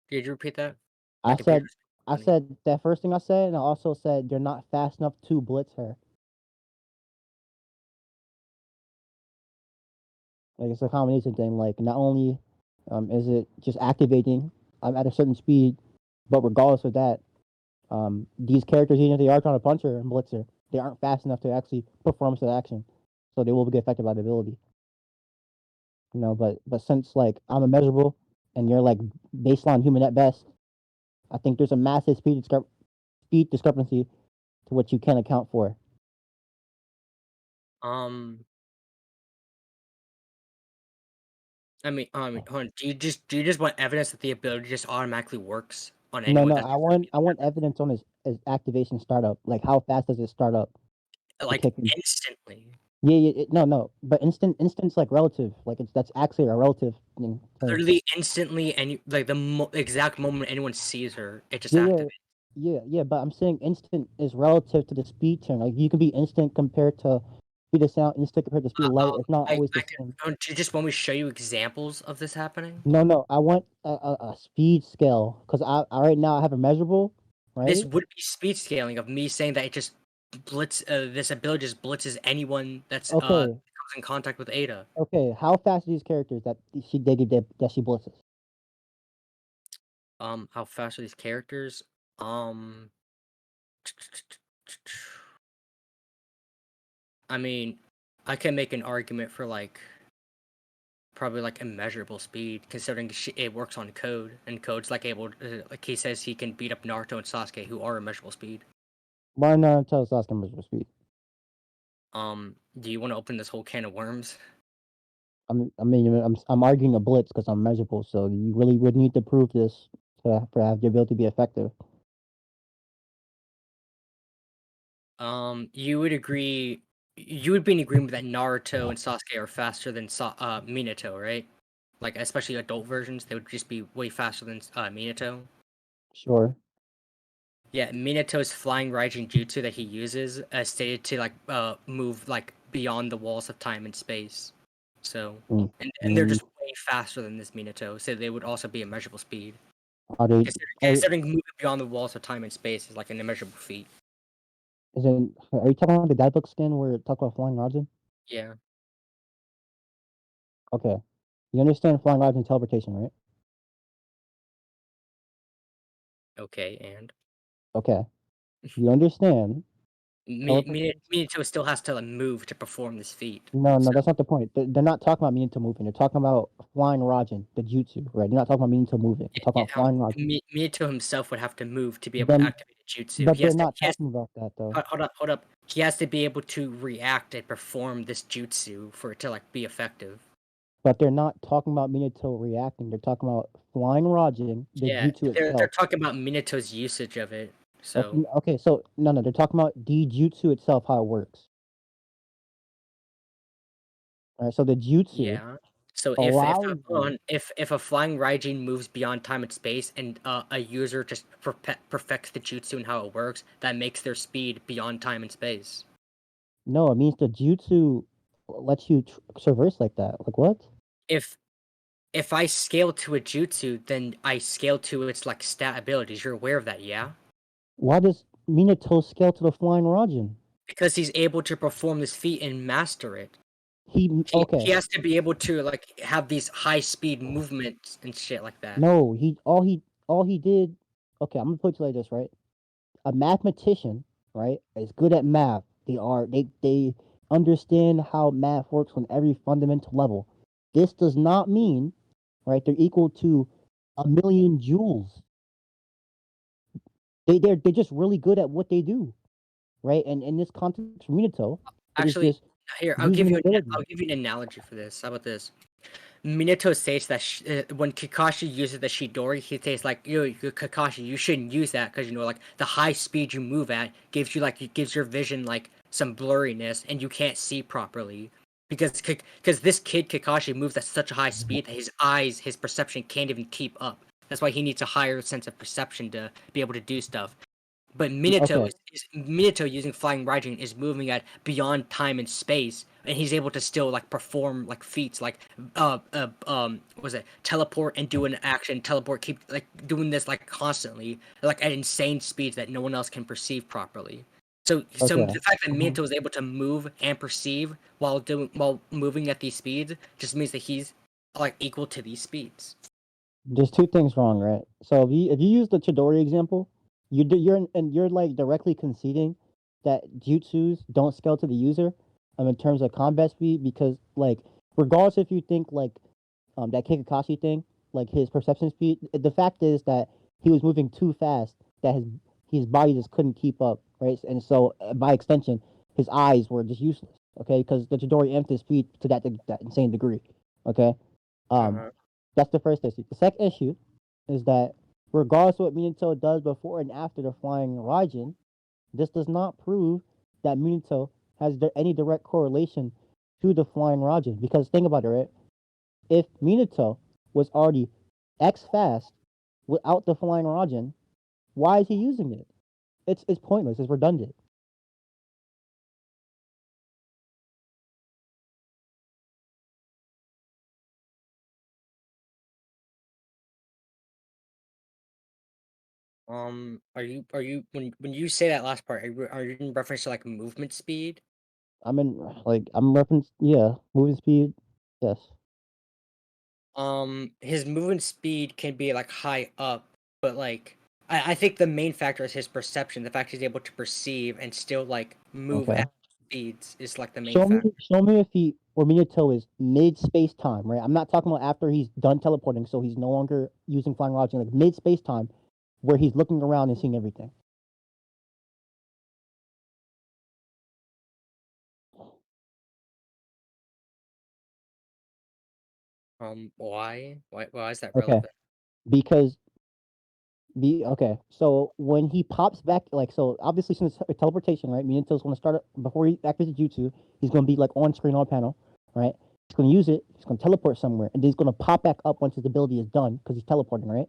Did you repeat that? My I said computer's I funny. said that first thing I said, and I also said they're not fast enough to blitz her. Like it's a combination thing. Like not only is it just activating at a certain speed, but regardless of that, these characters, even if they are trying to punch her and blitz her, they aren't fast enough to actually perform said action, so they will get affected by the ability. But since like I'm immeasurable and you're like baseline human at best, I think there's a massive speed discrepancy to what you can account for. Um, hold on. Do you just want evidence that the ability just automatically works on No, anyone no, that's I want evidence on his activation startup. Like how fast does it start up to like kick in? instantly? Yeah, no, but instant's like relative. Like that's actually a relative term. Literally instantly, and like the exact moment anyone sees her, it just Yeah, activates. yeah. But I'm saying instant is relative to the speed term. Like you can be instant compared to speed of sound, instant compared to speed of light. It's not always the same. Do you just want me to show you examples of this happening? No. I want a speed scale because I right now I have a measurable, This right? would be speed scaling of me saying that it just this ability just blitzes anyone that's Okay, comes in contact with Ada. okay. How fast are these characters that she blitzes? How fast are these characters? Um, I mean, I can make an argument for like probably like immeasurable speed, considering it works on code, and code's like able, like he says he can beat up Naruto and Sasuke, who are immeasurable speed. Why not tell Sasuke measurable speed? Do you want to open this whole can of worms? I'm arguing a blitz because I'm measurable, so you really would need to prove this to have the ability to be effective. You would agree, you would be in agreement that Naruto and Sasuke are faster than Minato, right? Like especially adult versions, they would just be way faster than Minato. Sure. Yeah, Minato's flying Raijin Jutsu that he uses stated to like move like beyond the walls of time and space. So Mm. and they're just way faster than this Minato, so they would also be immeasurable speed. Are they? Considering moving beyond the walls of time and space is like an immeasurable feat. Are you talking about the guidebook skin where it talk about flying Raijin? Yeah. Okay. You understand flying Raijin teleportation, right? Okay, and Okay. You understand teleportation? Minato still has to like, move to perform this feat. No, So, that's not the point. They're not talking about Minato moving. They're talking about flying Raijin, the jutsu, right? They're not talking about Minato moving. They're talking about flying Raijin. Minato himself would have to move to be able to Then, activate a jutsu. but they're not talking about that though. Hold up. He has to be able to react and perform this jutsu for it to like be effective. But they're not talking about Minato reacting. They're talking about flying Raijin, the Yeah, jutsu they're itself. talking about Minato's usage of it. So Okay, so no, they're talking about the jutsu itself, how it works. All right, so the jutsu. yeah. So Allows you. if a flying Raijin moves beyond time and space, and a user just perfects the jutsu and how it works, that makes their speed beyond time and space. No, it means the jutsu lets you traverse like that. Like what? If if I scale to a jutsu, then I scale to its like stat abilities. You're aware of that, yeah? Why does Minato scale to the flying Rajin? Because he's able to perform this feat and master it. He Okay. has to be able to like have these high speed movements and shit like that. No, he did. Okay, I'm gonna put it like this, right? A mathematician, right, is good at math. They understand how math works on every fundamental level. This does not mean, right, they're equal to a million joules. They're just really good at what they do, right? And in this context, Minato is Actually, just here using an ability. I'll give you an analogy for this. How about this? Minato states that when Kakashi uses the Shidori, he says like, "Yo, Kakashi, you shouldn't use that because like the high speed you move at gives your vision like some blurriness and you can't see properly because this kid Kakashi moves at such a high speed that his perception can't even keep up. That's why he needs a higher sense of perception to be able to do stuff. But Okay, Minato using Flying Raijin is moving at beyond time and space, and he's able to still like perform like feats like was it teleport and do an action, teleport, keep like doing this like constantly, like at insane speeds that no one else can perceive properly. So okay. the fact that Minato is able to move and perceive while moving at these speeds just means that he's like equal to these speeds. There's two things wrong, right? So if you use the Chidori example, you're like directly conceding that jutsus don't scale to the user, in terms of combat speed, because like regardless if you think like that Kikakashi thing, like his perception speed, the fact is that he was moving too fast that his body just couldn't keep up, right? And so by extension, his eyes were just useless, okay? Because the Chidori amped his speed to that insane degree, okay? Um, Uh-huh. that's the first issue. The second issue is that regardless of what Minato does before and after the flying Raijin, this does not prove that Minato has any direct correlation to the flying Raijin. Because think about it, right? If Minato was already X fast without the flying Raijin, why is he using it? It's pointless. It's redundant. Are you when you say that last part, are you in reference to like movement speed? I'm reference, yeah, moving speed, yes. His movement speed can be like high up, but like I think the main factor is his perception. The fact he's able to perceive and still like move Okay. at speeds is like the main factor. Show me if he or Minato is mid space time, right? I'm not talking about after he's done teleporting, so he's no longer using flying rods, like mid space time, where he's looking around and seeing everything. Why? Why is that Okay, relevant? because okay, so when he pops back, like so, obviously since it's teleportation, right? Minato's going to start before he activates jutsu. He's going to be like on screen on panel, right? He's going to use it. He's going to teleport somewhere, and then he's going to pop back up once his ability is done because he's teleporting, right?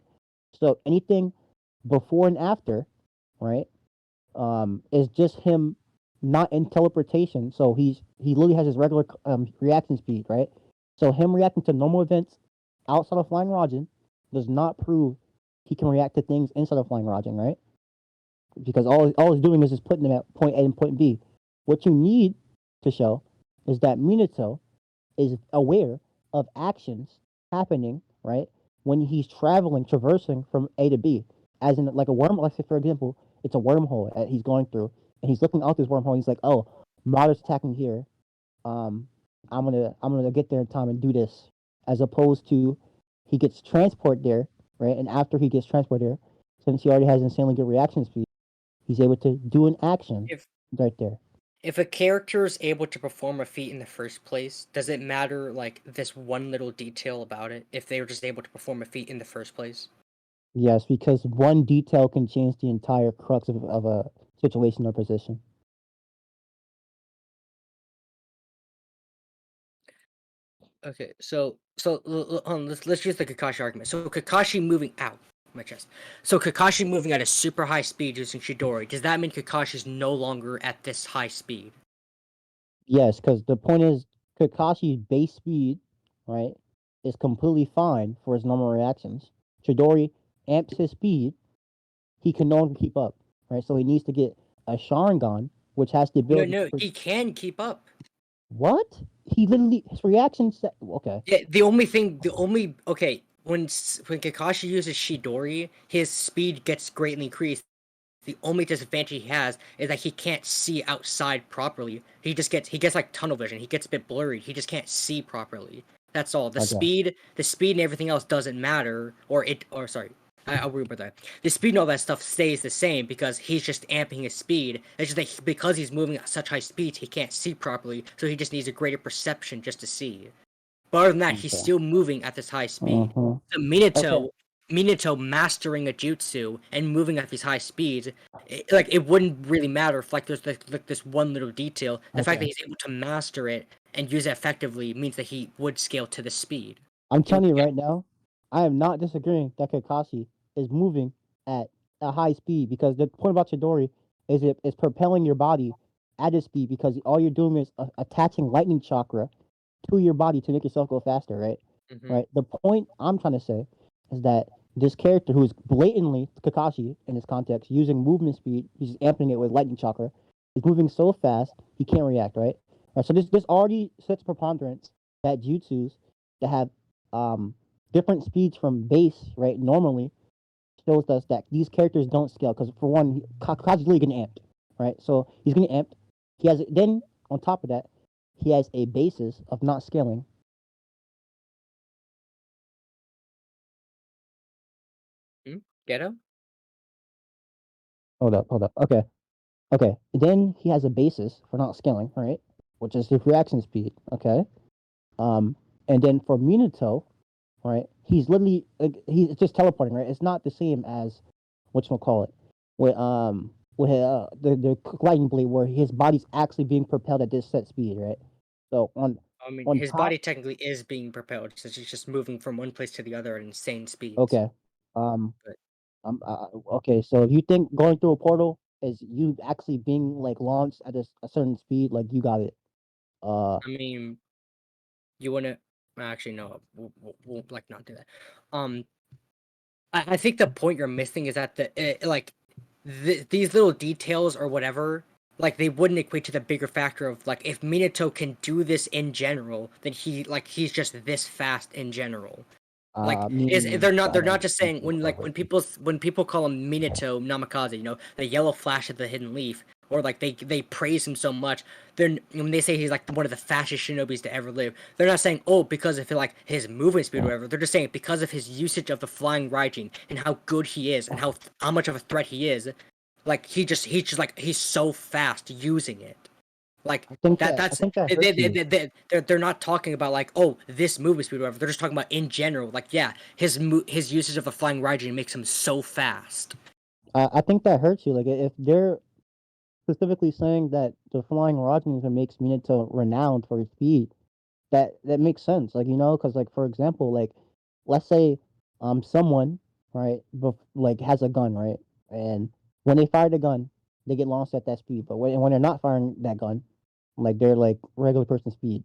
So anything before and after, right? Is just him not in teleportation. So he literally has his regular reaction speed, right? So him reacting to normal events outside of flying Raijin does not prove he can react to things inside of flying Raijin, right? Because all he's doing is just putting them at point A and point B. What you need to show is that Minato is aware of actions happening, right? When he's traveling, traversing from A to B, as in like a worm. Like say for example, it's a wormhole that he's going through, and he's looking out this wormhole. And he's like, "Oh, Marauder's attacking here. Um, I'm gonna get there in time and do this." As opposed to he gets transport there, right? And after he gets transport there, since he already has insanely good reaction speed, he's able to do an action If right there. if a character is able to perform a feat in the first place, does it matter like this one little detail about it if they were just able to perform a feat in the first place? Yes, because one detail can change the entire crux of a situation or position. Okay, let's use the Kakashi argument. So Kakashi moving out my chest. So Kakashi moving at a super high speed using Chidori. Does that mean Kakashi's no longer at this high speed? Yes, because the point is Kakashi's base speed, right, is completely fine for his normal reactions. Chidori amps his speed, he can no longer keep up, right? So he needs to get a Sharingan, which has the ability. No, he can keep up. What? He literally his reactions. Okay. Yeah, okay. When Kakashi uses Shidori, his speed gets greatly increased. The only disadvantage he has is that he can't see outside properly. He gets like tunnel vision. He gets a bit blurry. He just can't see properly. That's all. The speed and everything else doesn't matter. I'll remember that. The speed and all that stuff stays the same because he's just amping his speed. It's just that because he's moving at such high speeds, he can't see properly. So he just needs a greater perception just to see. But other than that, he's still moving at this high speed. So Minato mastering a jutsu and moving at these high speeds, it wouldn't really matter if there's this one little detail. The fact that he's able to master it and use it effectively means that he would scale to the speed. I'm telling you right now, I am not disagreeing that Kakashi is moving at a high speed because the point about Chidori is it's propelling your body at a speed because all you're doing is attaching lightning chakra to your body to make yourself go faster, right? Right. The point I'm trying to say is that this character who is blatantly Kakashi in this context, using movement speed, he's just amping it with lightning chakra, is moving so fast he can't react, right? Right. So this already sets preponderance that jutsus that have different speeds from base, right? Normally shows us that these characters don't scale because for one, Kakashi's really getting amped, right? So he's getting amped. He has then on top of that, he has a basis of not scaling. Ghetto? Hold up. Okay. Then he has a basis for not scaling, right? Which is his reaction speed. Okay. And then for Minato, right? He's literally he's just teleporting, right? It's not the same as whatchamacallit, with the lightning blade where his body's actually being propelled at this set speed, right? So His body technically is being propelled since he's just moving from one place to the other at insane speeds. Okay. Okay. So if you think going through a portal is you actually being launched at a certain speed, you got it. You wanna actually no, we'll not do that. I think the point you're missing is that these little details or whatever, they wouldn't equate to the bigger factor of if Minato can do this in general, then he's just this fast in general. They're not just saying when people call him Minato Namikaze, the yellow flash of the hidden leaf, or they praise him so much. Then when they say he's one of the fastest shinobis to ever live, they're not saying because of his movement speed or whatever. They're just saying because of his usage of the flying Raijin and how good he is and how much of a threat he is. He's so fast using it. They're not talking about this movement speed or whatever. They're just talking about in general. His usage of the flying Raijin makes him so fast. I think that hurts you. If they're specifically saying that the flying Raijin makes Minato renowned for his speed, that makes sense. Because for example, let's say someone right has a gun, right, and when they fire the gun, they get launched at that speed. But when they're not firing that gun, they're regular person speed.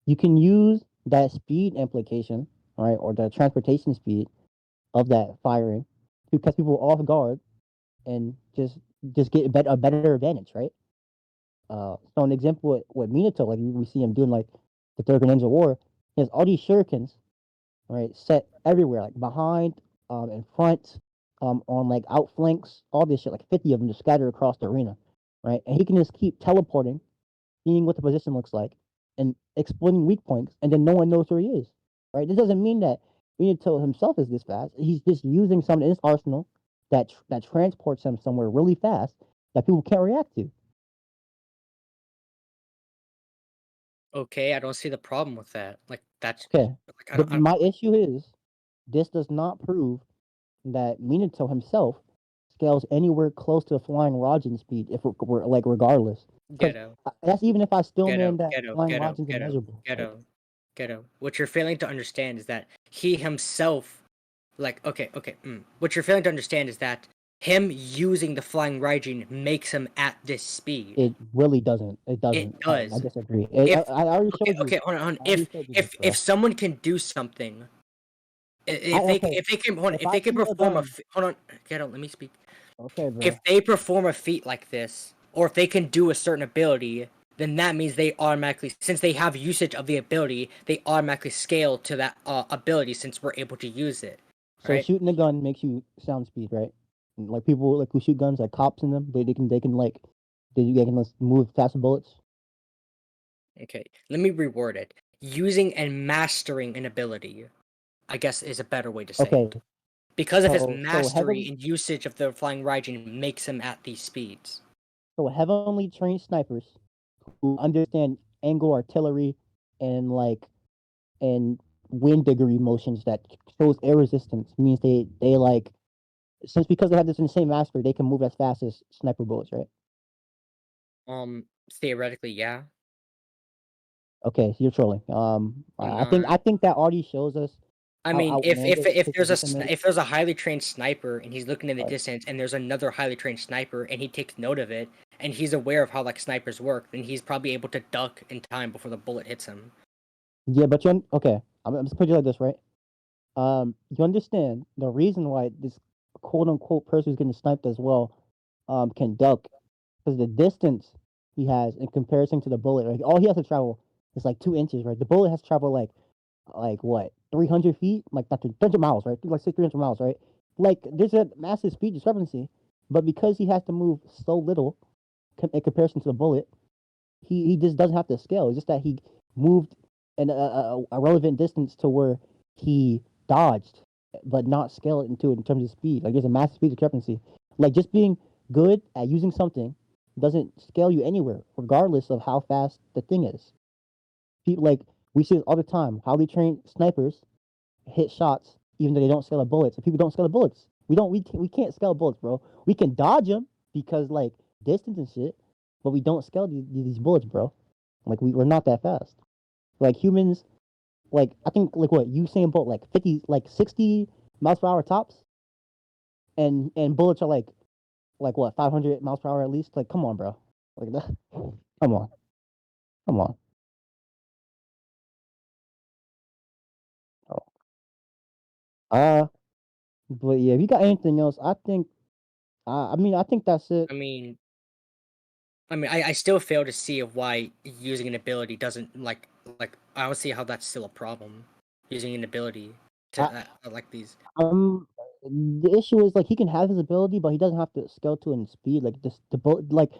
You can use that speed implication, right, or the transportation speed of that firing to catch people off guard and just get a better advantage, right? So an example with Minato, we see him doing the Third Ninja War, he has all these shurikens, right, set everywhere, behind, in front, on outflanks, all this shit, 50 of them just scattered across the arena, right? And he can just keep teleporting, seeing what the position looks like, and exploiting weak points, and then no one knows where he is, right? This doesn't mean that Minato himself is this fast. He's just using something in his arsenal that transports him somewhere really fast that people can't react to. Okay, I don't see the problem with that. That's okay. My issue is this does not prove that Minato himself scales anywhere close to flying Raijin speed. If we're regardless, Ghetto. That's even if I still Ghetto, mean that ghetto, flying ghetto, Raijin's ghetto, immeasurable. ghetto, Ghetto. What you're failing to understand is that he himself, like, okay. What you're failing to understand is that him using the flying Raijin makes him at this speed. It really doesn't. It doesn't. It does. I disagree. If I already showed you. okay, hold on. I already showed you this, bro. If someone can do something, if they can hold on, If if I they can shoot a perform a gun- hold on, Ghetto, let me speak. Okay, bro. If they perform a feat like this, or if they can do a certain ability, then that means they automatically, since they have usage of the ability, they automatically scale to that ability since we're able to use it. So Right? shooting a gun makes you sound speed, right? And, like people like who shoot guns, like cops in them, they can like they can like, move faster bullets. Okay, let me reword it. Using and mastering an ability, I guess, is a better way to say Okay, it. Because of his so mastery heaven, and usage of the flying Raijin makes him at these speeds. so heavily trained snipers who understand angle artillery and like and wind degree motions that shows air resistance means they like since because they have this insane mastery, they can move as fast as sniper bullets, right? Theoretically, yeah. Okay, so you're trolling. I'm I not. think that already shows us I how mean, outlandish his position is. if there's a highly trained sniper and he's looking in the Right. distance, and there's another highly trained sniper and he takes note of it, and he's aware of how like snipers work, then he's probably able to duck in time before the bullet hits him. Yeah, but okay. I'm just put you like this, right? You understand the reason why this quote unquote person who's getting sniped as well, can duck because the distance he has in comparison to the bullet, like all he has to travel is like 2 inches, right? The bullet has to travel like what 300 feet, like not 300 miles, right? Like say 300 miles, right? Like there's a massive speed discrepancy, but because he has to move so little in comparison to the bullet, he just doesn't have to scale. It's just that he moved a relevant distance to where he dodged, but not scale it into in terms of speed. Like there's a massive speed discrepancy. Like just being good at using something doesn't scale you anywhere, regardless of how fast the thing is. People like we see it all the time. Highly trained snipers hit shots even though they don't scale the bullets. And people don't scale the bullets. We can't scale bullets, bro. We can dodge them because like distance and shit, but we don't scale these bullets, bro. Like we're not that fast. Like humans, like I think like what Usain Bolt like 50 like 60 miles per hour tops, and bullets are like what 500 miles per hour at least. Like come on, bro. Like that. Come on, come on. Oh. But yeah, if you got anything else, I think. I mean, I think that's it. I still fail to see why using an ability doesn't I don't see how that's still a problem. Using an ability to I, like these. the issue is like he can have his ability, but he doesn't have to scale to it in speed. Like this, the boat, like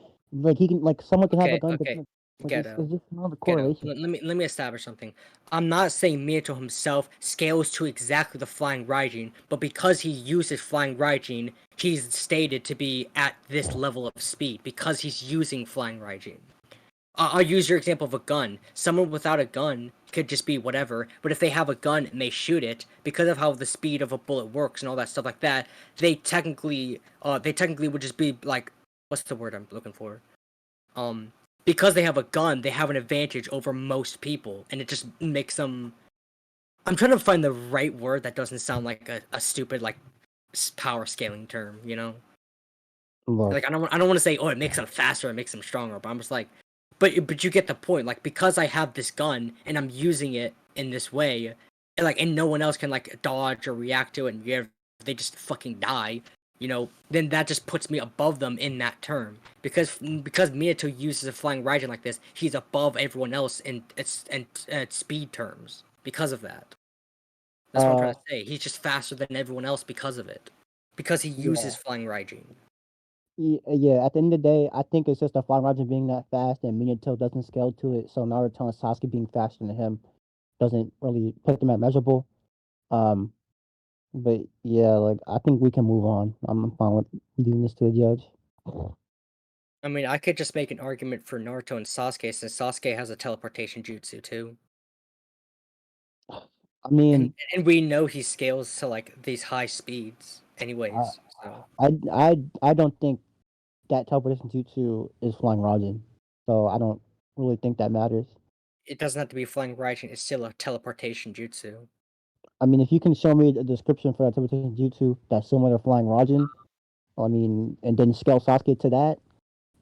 he can like someone can have a gun, but Okay, like Ghetto. it's just not the Ghetto. correlation. Let me establish something. I'm not saying Minato himself scales to exactly the flying Raijin, but because he uses flying Raijin, he's stated to be at this level of speed because he's using flying Raijin. I'll use your example of a gun. Someone without a gun could just be whatever, but if they have a gun and they shoot it, because of how the speed of a bullet works and all that stuff like that, they technically would just be like, what's the word I'm looking for? Because they have a gun, they have an advantage over most people, and it just makes them. I'm trying to find the right word that doesn't sound like a stupid like power scaling term, you know? Look, Like I don't want to say oh it makes them faster, it makes them stronger, but I'm just like, but you get the point. Like because I have this gun and I'm using it in this way, and no one else can like dodge or react to it, and they just fucking die. Then that just puts me above them in that term because Minato uses a flying Raijin like this, he's above everyone else in its speed terms because of that. That's what I'm trying to say. He's just faster than everyone else because of it, because he uses yeah, flying Raijin. yeah. At the end of the day, I think it's just the Flying Roger being that fast, and Minato doesn't scale to it. So Naruto and Sasuke being faster than him doesn't really put them at measurable. Um, but yeah, like I think we can move on. I'm fine with leaving this to a judge. I mean, I could just make an argument for Naruto and Sasuke since Sasuke has a teleportation jutsu too. I mean, And we know he scales to like these high speeds I, anyways. So I don't think that teleportation jutsu is Flying Rajin, so I don't really think that matters. It doesn't have to be flying Raijin. It's still a teleportation jutsu. I mean, if you can show me the description for that teleportation jutsu that's similar to flying Rajin, I mean, and then scale Sasuke to that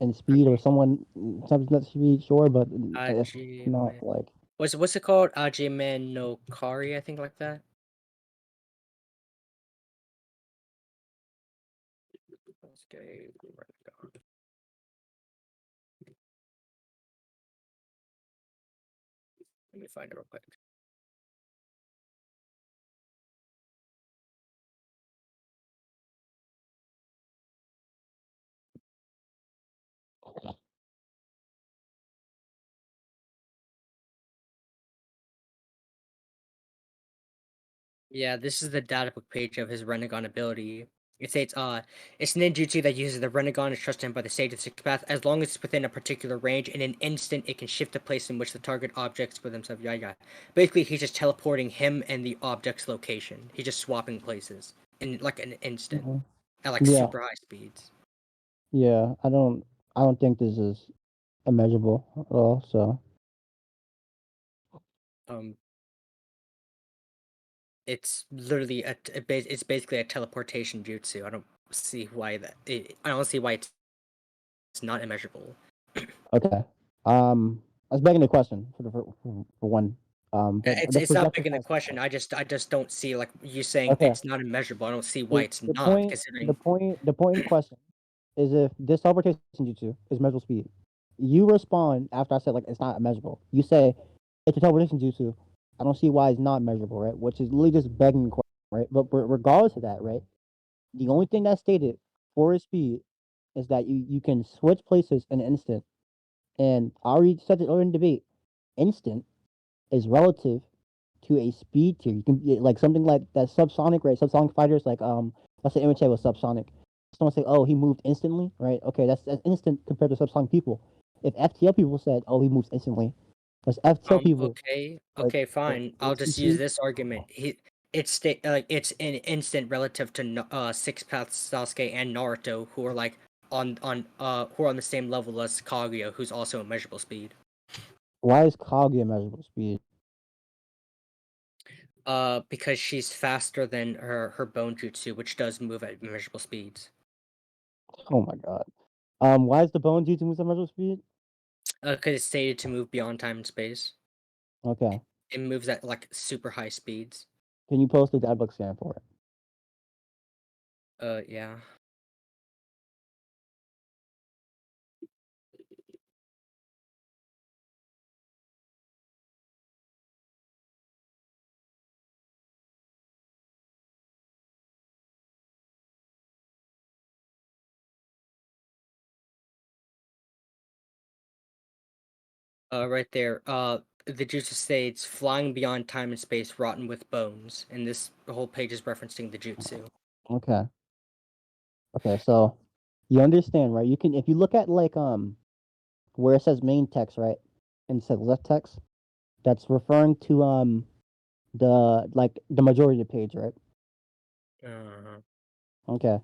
and speed or Okay. something that speed, sure, but if not, Hajime. like, What's it called? Hajime no Kari, I think, like that. Sasuke Rinnegan. Let me find it real quick. Yeah, this is the data book page of his Rinnegan ability. It states, it's ninjutsu that uses the Rinnegan is trusted by the stage of sixth path. As long as it's within a particular range, in an instant, it can shift the place in which the target objects with himself. Yeah. Basically, he's just teleporting him and the object's location. He's just swapping places in like an instant mhm. at like Yeah, super high speeds. yeah. I don't think this is immeasurable at all. So, Um, it's literally it's basically a teleportation jutsu. I don't see why I don't see why it's not immeasurable. okay. I was begging the question for one. But the It's not projection begging the has question. I just don't see, like you saying okay. it's not immeasurable. I don't see why it's The not, point, considering the point in question is if this teleportation jutsu is measurable speed. You respond after I said like it's not measurable. You say it's a teleportation jutsu. I don't see why it's not measurable, right? Which is literally just begging the question, right? But regardless of that, right? The only thing that's stated for its speed is that you can switch places in an instant. And I already said it earlier in the debate. Instant is relative to a speed tier. You can like something like that subsonic, right? Subsonic fighters, like let's say Imiche was subsonic. Someone say, oh, he moved instantly, right? Okay, that's instant compared to subsonic people. If FTL people said, oh, he moves instantly, because FTL people okay, like fine. I'll just use HCC, this argument. It's an instant relative to Six Path Sasuke and Naruto, who are like who are on the same level as Kaguya, who's also immeasurable speed. why is Kaguya measurable speed? Because she's faster than her bone jutsu, which does move at immeasurable speeds. Oh my god. Why is the bone jutsu move at measurable speed? Because it's stated to move beyond time and space. Okay. It moves at like super high speeds. Can you post the guidebook scan for it? Yeah. Right there. The jutsu states flying beyond time and space, rotten with bones, and this whole page is referencing the jutsu. Okay. Okay, so you understand, right? You can if you look at like where it says main text, right? And it says left text, that's referring to the majority of the page, right? Uh, Okay.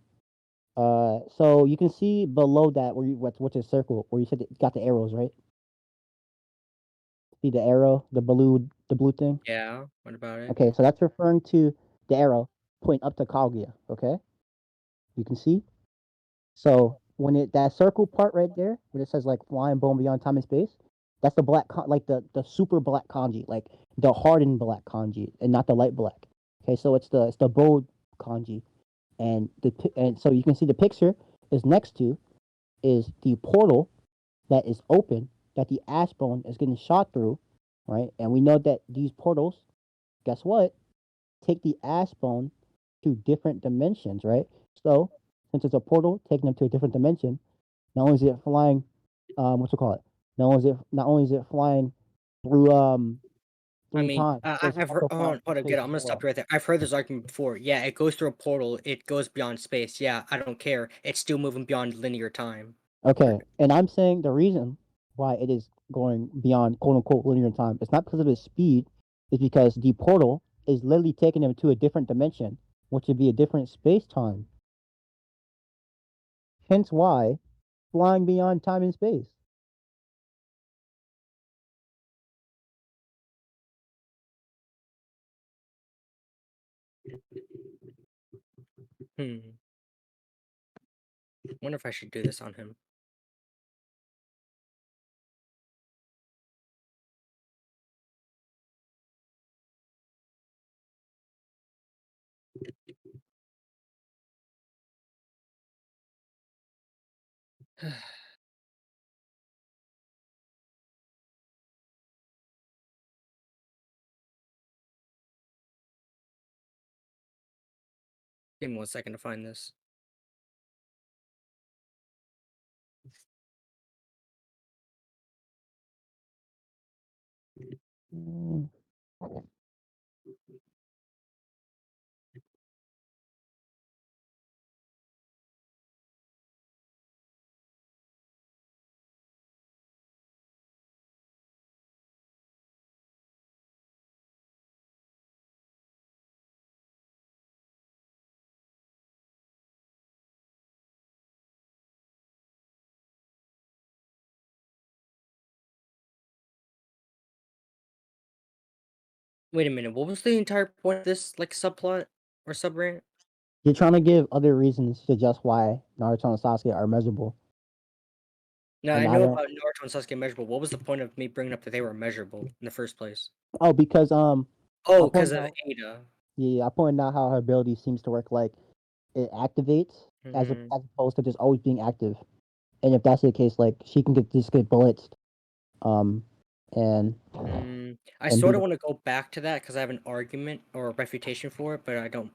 So you can see below that where you what's a circle where you said it got the arrows, right? See the arrow, the blue thing? yeah. What about it? Okay, so that's referring to the arrow pointing up to Kaguya, okay? You can see? So when it that circle part right there, when it says like flying bone beyond time and space, that's the like the super black kanji, like the hardened black kanji, and not the light black. Okay, so it's the bold kanji, and and so you can see the picture is next to is the portal that is open that the ash bone is getting shot through, right? And we know that these portals, guess what? Take the ash bone to different dimensions, right? So since it's a portal taking them to a different dimension, not only is it flying, what's it call it? Not only is it flying through I through mean, time, but it's I've heard. also flying through Hold on, space get. I'm as gonna stop well. you right there. I've heard this argument before. Yeah, it goes through a portal. It goes beyond space. Yeah, I don't care. It's still moving beyond linear time. Okay, and I'm saying the reason why it is going beyond quote unquote linear time, it's not because of its speed, it's because the portal is literally taking them to a different dimension, which would be a different space time. Hence why flying beyond time and space. Wonder if I should do this on him. Give me 1 second to find this. Mm. Wait a minute, what was the entire point of this like subplot or subrant? You're trying to give other reasons to just why Naruto and Sasuke are measurable, No, I and I know don't. about Naruto and Sasuke measurable. What was the point of me bringing up that they were measurable in the first place? Oh, because I Oh, because pointed of out. Ada. Yeah, I pointed out how her ability seems to work like it activates Mhm. as opposed to just always being active. And if that's the case, like she can just get blitzed, um, and I and do sort of the. want to go back to that because I have an argument or a refutation for it, but I don't.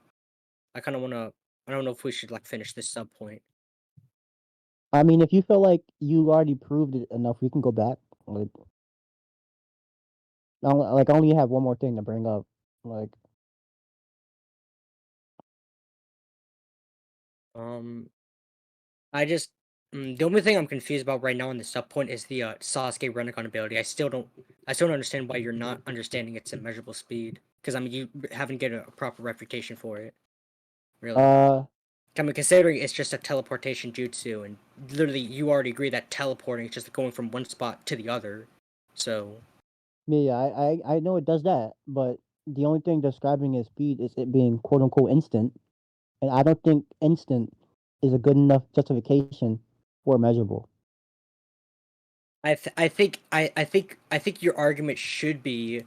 I kind of want to. I don't know if we should like finish this sub point. I mean, if you feel like you already proved it enough, we can go back. Like, I only have one more thing to bring up. Like, Um, I just the only thing I'm confused about right now in the sub point is the Sasuke Rinnegan ability. I still don't understand why you're not understanding its immeasurable speed. Because I mean, you haven't get a proper refutation for it, really. uh, I mean, considering it's just a teleportation jutsu, and literally you already agree that teleporting is just going from one spot to the other. So yeah, I know it does that, but the only thing describing its speed is it being quote unquote instant, and I don't think instant is a good enough justification for measurable. I think your argument should be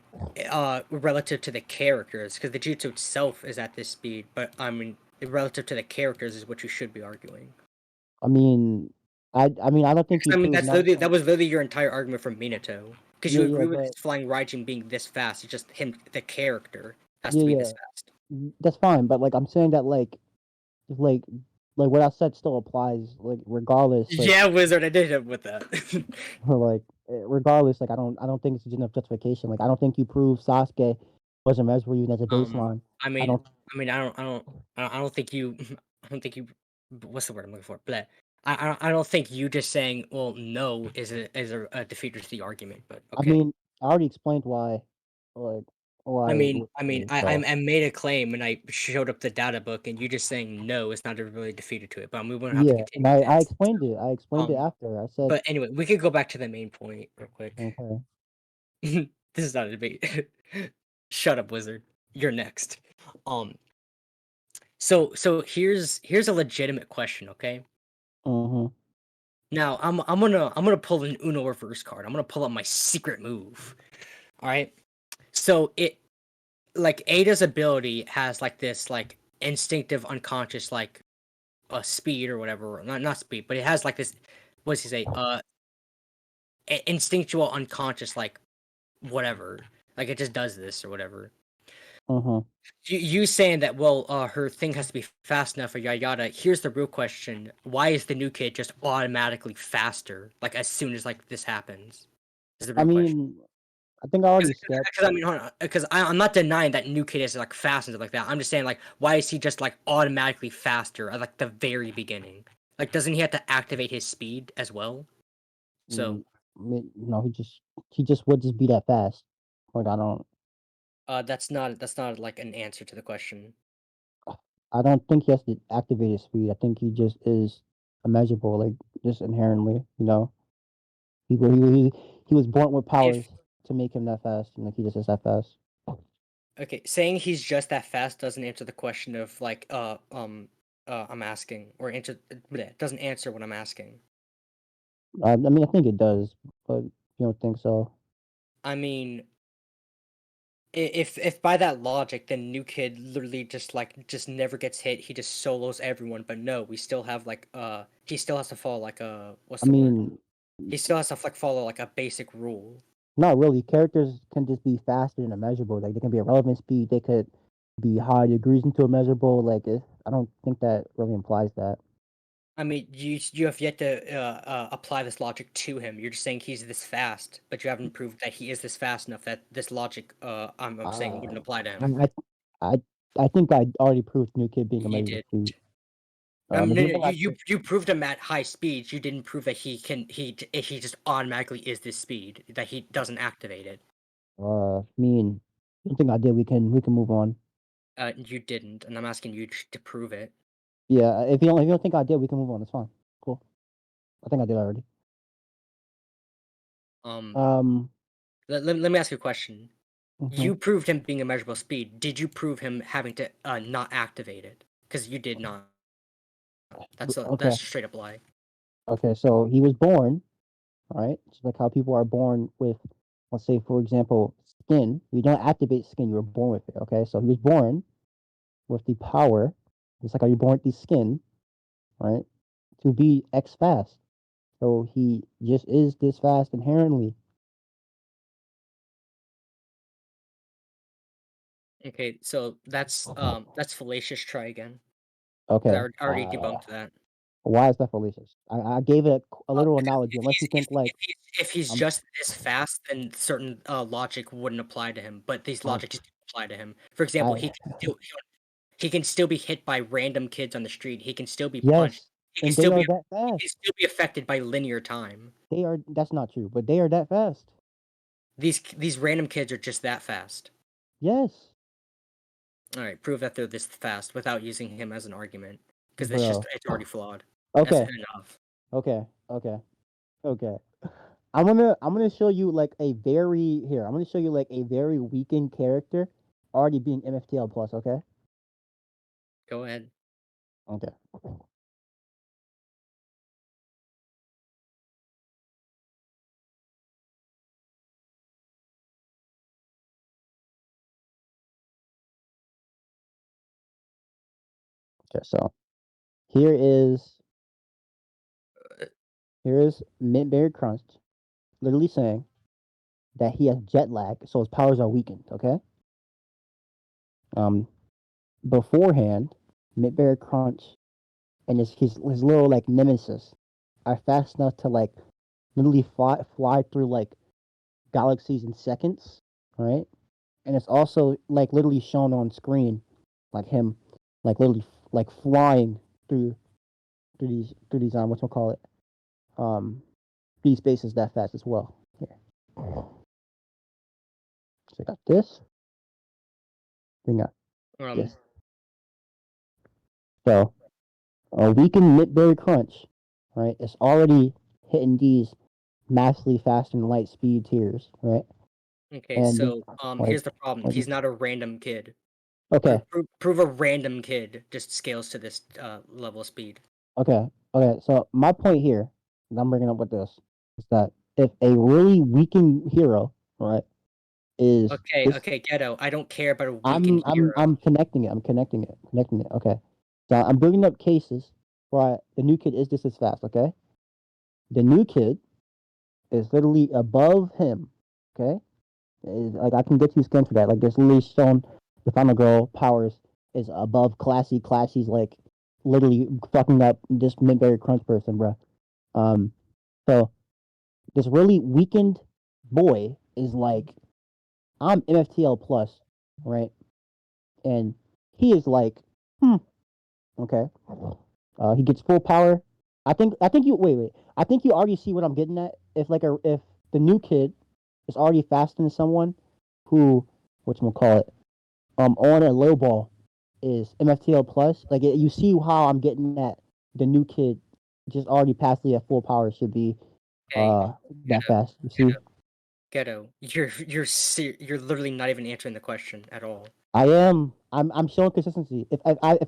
relative to the characters because the jutsu itself is at this speed, but I mean relative to the characters is what you should be arguing. I mean, I don't think Because you I mean proved that Naruto. was literally your entire argument for Minato. Because Yeah, you yeah, agree with but his flying Raijin being this fast. It's just him, the character, has yeah, to be yeah, this fast. that's fine. But like I'm saying that like like what I said still applies. Like regardless, like Yeah, Wizard, I did him with that. like regardless, like I don't think it's enough justification. Like I don't think you proved Sasuke wasn't measurable even as a baseline. I I mean, don't. I don't think you, I don't think you. What's the word I'm looking for? But I don't think you just saying, well, no, is a defeater to the argument. But I okay. mean, I already explained why. Like why it was true, so. I made a claim and I showed up the data book, and you just saying no is not really defeated to it. But we won't have to Yeah, and continue I this. explained it. I explained it Um, after. I said, but anyway, we could go back to the main point real quick. okay. This is not a debate. Shut up, Wizard. You're next. Um, so here's a legitimate question, okay? Mm-hmm. Now I'm gonna pull an Uno reverse card. I'm gonna pull up my secret move. All right. So it like Ada's ability has like this like instinctive unconscious like speed or whatever. Not speed, but it has like this. What does he say? Instinctual unconscious like whatever. Like it just does this or whatever. Mm-hmm. You saying that well her thing has to be fast enough or yada yada. Here's the real question: why is the new kid just automatically faster? Like as soon as like this happens, is the I real question. mean, I think I already sketched. Because I mean, hold on, because I'm not denying that new kid is like fast and stuff like that. I'm just saying like why is he just like automatically faster at like the very beginning? Like doesn't he have to activate his speed as well? So No, he just would just be that fast. Like that's not like an answer to the question. I don't think he has to activate his speed. I think he just is immeasurable, like just inherently. You know, he was born with If powers to make him that fast, and like he just is that fast. Okay, saying he's just that fast doesn't answer the question of like I'm asking, or doesn't answer what I'm asking. I mean, I think it does, but you don't think so? I mean, if by that logic, then New Kid literally just never gets hit. He just solos everyone. But no, we still have he still has to follow what's I the word? mean, He still has to follow like a basic rule. not really. Characters can just be faster than immeasurable. Like they can be a relevant speed. They could be high degrees into immeasurable. I don't think that really implies that. I mean, you have yet to apply this logic to him. You're just saying he's this fast, but you haven't proved that he is this fast enough that this logic I'm saying wouldn't apply to him. I, I think I already proved New Kid being You immeasurable did. speed. No, If no, you go back you proved him at high speeds. You didn't prove that he just automatically is this speed, that he doesn't activate it. I mean, I think I did. We can move on. You didn't, and I'm asking you to prove it. Yeah, if you don't think I did, we can move on. It's fine. Cool. I think I did already. Um, let me ask you a question. mhm. You proved him being immeasurable speed. Did you prove him having to not activate it? Because you did not. That's Okay. a straight up lie. Okay, so he was born, right? It's like how people are born with, let's say, for example, skin. You don't activate skin; you were born with it. Okay, so he was born with the power. It's like how you're born with the skin, right? To be X fast. So he just is this fast inherently. Okay, so that's fallacious. Try again. 'Cause Okay. I already debunked that. Why is that fallacious? I gave it a literal Because analogy. Unless you think like if he's um, just this fast, then certain logic wouldn't apply to him. But these I, logics do apply to him. For example, I he can still be hit by random kids on the street. He can still be punched. yes, and they are that He fast. can still be affected by linear time. They are. That's not true, but they are that fast. These random kids are just that fast. Yes, All right, prove that they're this fast without using him as an argument, because bro. it's already flawed. That's Okay, enough. okay. I'm gonna show you like a very here. I'm gonna show you like a very weakened character already being MFTL plus. Okay. Go ahead. Okay. Okay. So here is Mintberry Crunch, literally saying that he has jet lag, so his powers are weakened. Okay. Um, beforehand, Mintberry Crunch and his little like nemesis are fast enough to like literally fly through like galaxies in seconds, right? And it's also like literally shown on screen, like him, like literally like flying through these what's call it, these spaces that fast as well. Here, so I got this. We got this. So a weakened Mintberry Crunch, right? It's already hitting these massively faster than light speed tiers, right? Okay, And so like, here's the problem. like He's not a random kid. okay, Prove a random kid just scales to this level of speed. okay. So my point here, and I'm bringing up with this, is that if a really weakened hero, right, is Okay, this, okay, Ghetto. I don't care about a weakened hero. I'm connecting it. I'm connecting it. Okay. So I'm building up cases where the new kid is just as fast. Okay. The new kid is literally above him. Okay. Like I can get you skin for that. Like there's literally shown the final girl powers is above Classy's like literally fucking up this Mintberry Crunch person, bro. So this really weakened boy is like, I'm MFTL plus, right? And he is like, okay. He gets full power. I think you wait. I think you already see what I'm getting at. If the new kid is already faster than someone who call it on a low ball is MFTL plus. Like you see how I'm getting at the new kid just already passively at full power should be Hey, that Ghetto, fast. You see? Ghetto. You're literally not even answering the question at all. I am. I'm showing consistency. If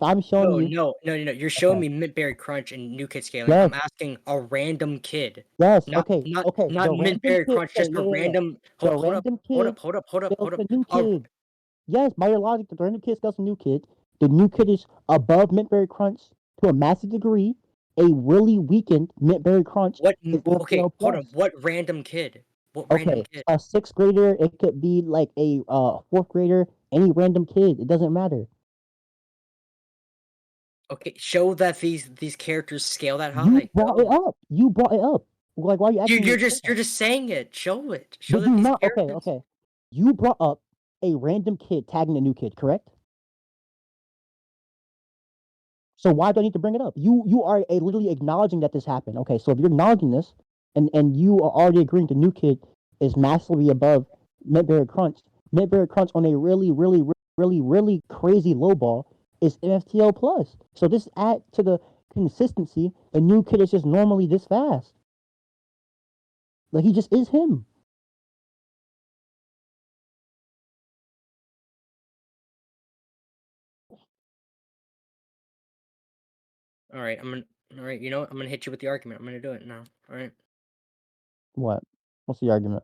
I'm showing No, you, no, no, no, no. You're showing okay, me Mintberry Crunch and New Kid Scaling. yes, I'm asking a random kid, yes, not okay, not okay. not The random Mintberry kid. Crunch, Okay, just a yeah, yeah, yeah. random. The Hold up, random hold up, kid hold up, hold up, scales hold up. the new kid. Yes, by your logic, the random kid scales the new kid. The new kid is above Mintberry Crunch to a massive degree. A really weakened Mintberry Crunch is Okay, MTL hold on. plus. What random kid? What random Okay, kid? a sixth grader. It could be like a fourth grader. Any random kid. It doesn't matter. Okay, show that these characters scale that You high. brought it Go. up. You brought it up. Like, why are you You asking me you're to explain just that? you're just saying it. Show it. Show But that you these not okay. characters. Okay, you brought up a random kid tagging a new kid, correct? So why do I need to bring it up? You are literally acknowledging that this happened. Okay, so if you're acknowledging this, and you are already agreeing the new kid is massively above Mintberry Crunch, Mintberry Crunch on a really crazy low ball is MFTL plus. So this add to the consistency. A new kid is just normally this fast. Like he just is him. All right, all right, you know what? I'm gonna hit you with the argument. I'm gonna do it now. All right. What? What's the argument?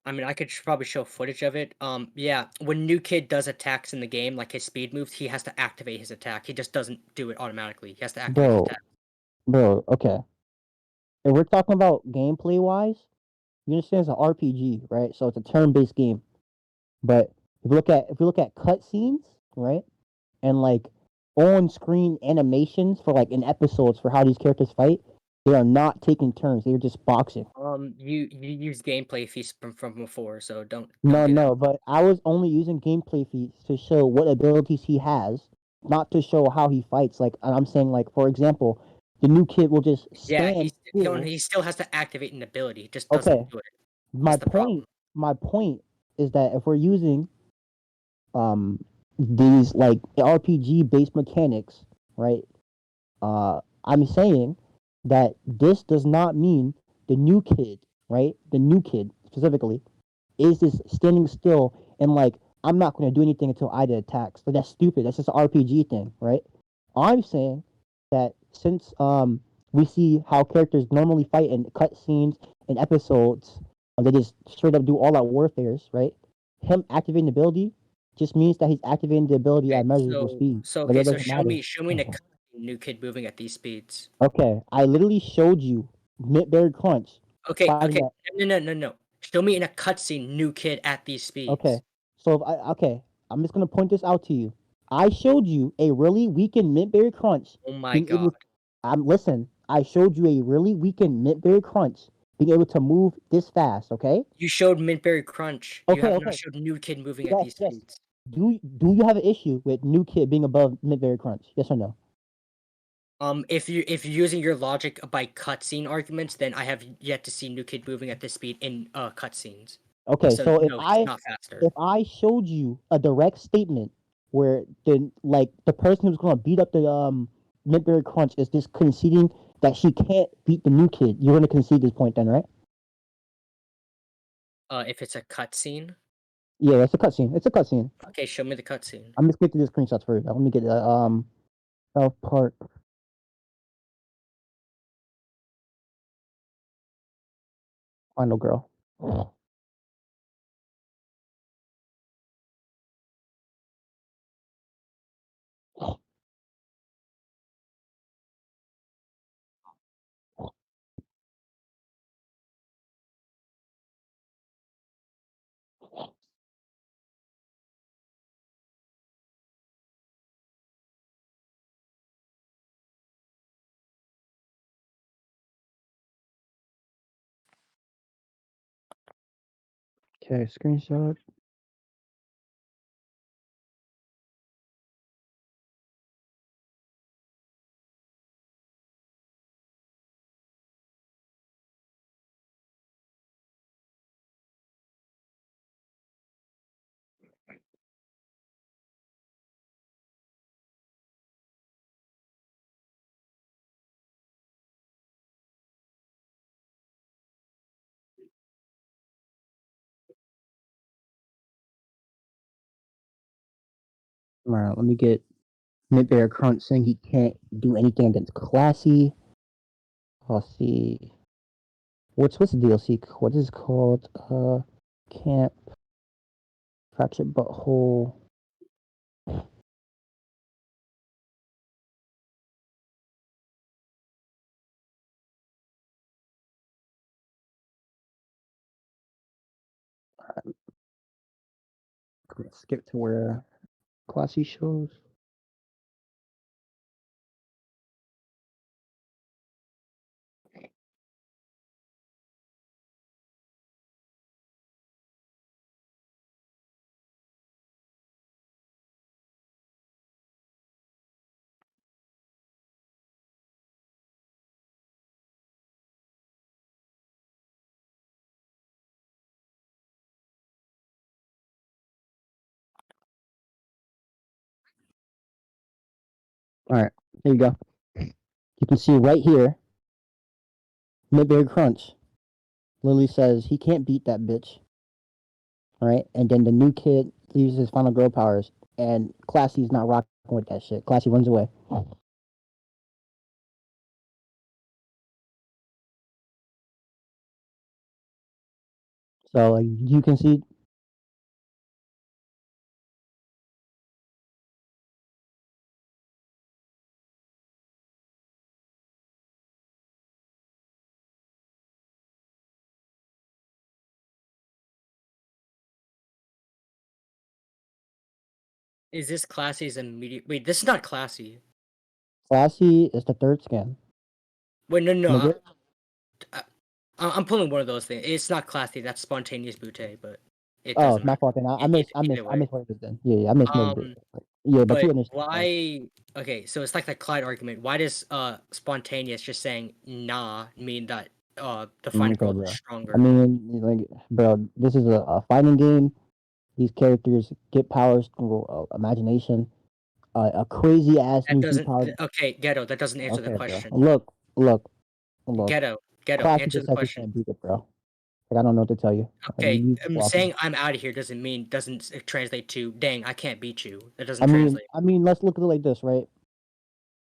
I mean, I could probably show footage of it. Yeah, when new kid does attacks in the game, like his speed moves, he has to activate his attack. He just doesn't do it automatically. He has to activate his Bro, attack. bro, okay. If we're talking about gameplay wise, you understand it's an RPG, right? So it's a turn-based game. But if you look at cutscenes, right, and like on-screen animations for like in episodes for how these characters fight, they are not taking turns. They are just boxing. You use gameplay fees from before, so don't No, do that. no, but I was only using gameplay feeds to show what abilities he has, not to show how he fights. Like and I'm saying, like for example, the new kid will just Yeah, stand still. he still has to activate an ability. He just Okay, doesn't do it. my That's the point, problem. my point is that if we're using um these like RPG based mechanics, right? I'm saying that this does not mean the new kid, right? The new kid specifically is just standing still and like I'm not going to do anything until Ida attacks. Like that's stupid. That's just an RPG thing, right? I'm saying that since we see how characters normally fight in cutscenes and episodes, they just straight up do all out warfares, right? Him activating the ability just means that he's activating the ability Okay, at measurable speed. Like okay, it so doesn't matter. show me a new kid moving at these speeds. Okay, I literally showed you Mintberry Crunch Okay, fighting okay, at. no. Show me in a cutscene new kid at these Okay, speeds. so if I okay, I'm just gonna point this out to you. I showed you a really weakened Mintberry Crunch Oh my being able. god. Listen. I showed you a really weakened Mintberry Crunch being able to move this fast. Okay. You showed Mintberry Crunch. You Okay. have not Okay. showed new kid moving at Yes. these Yes. speeds. Do you have an issue with new kid being above Mintberry Crunch? Yes or no? If you're using your logic by cutscene arguments, then I have yet to see new kid moving at this speed in cutscenes. Okay. So So no, he's not faster. if I showed you a direct statement where the person who's gonna beat up the Mintberry Crunch is just conceding that she can't beat the new kid, you're gonna concede this point then, right? If it's a cutscene, Yeah, it's a cutscene. It's a cutscene. okay, show me the cutscene. I'm just getting the screenshots for you. Let me get South Park. Final girl. Okay, screenshot. All right, let me get Mintberry Crunch saying he can't do anything against Classy. Let's see. What's the DLC? What is it called? Camp Fractured Butthole. Skip to where Classy shows. All right, here you go. You can see right here, Mintberry Crunch literally says he can't beat that bitch. All right, and then the new kid uses his final girl powers, and Classy's not rocking with that shit. Classy runs away. So like you can see. Is this Classy's immediate? Wait, this is not Classy. Classy is the third skin. Wait, no. Nigga. I'm pulling one of those things. It's not Classy. That's spontaneous Butte, but it Oh, doesn't my matter. fault. Then I Either way. misquoted then. Yeah, I misquoted it. Yeah, but you But understand. why? Okay, so it's like the Clyde argument. Why does spontaneous just saying nah mean that the final Okay, girl bro. is stronger? I mean, like, bro, this is a fighting game. These characters get powers through imagination. A crazy ass That new doesn't. power. Okay, Ghetto. That doesn't answer the Okay, bro. question. Look. Ghetto. Classy Answer just the says he question. can't beat it, bro. Like, I don't know what to tell you. Okay, You waffle. saying I'm out of here doesn't translate to dang I can't beat you. That doesn't translate. I mean, let's look at it like this, right?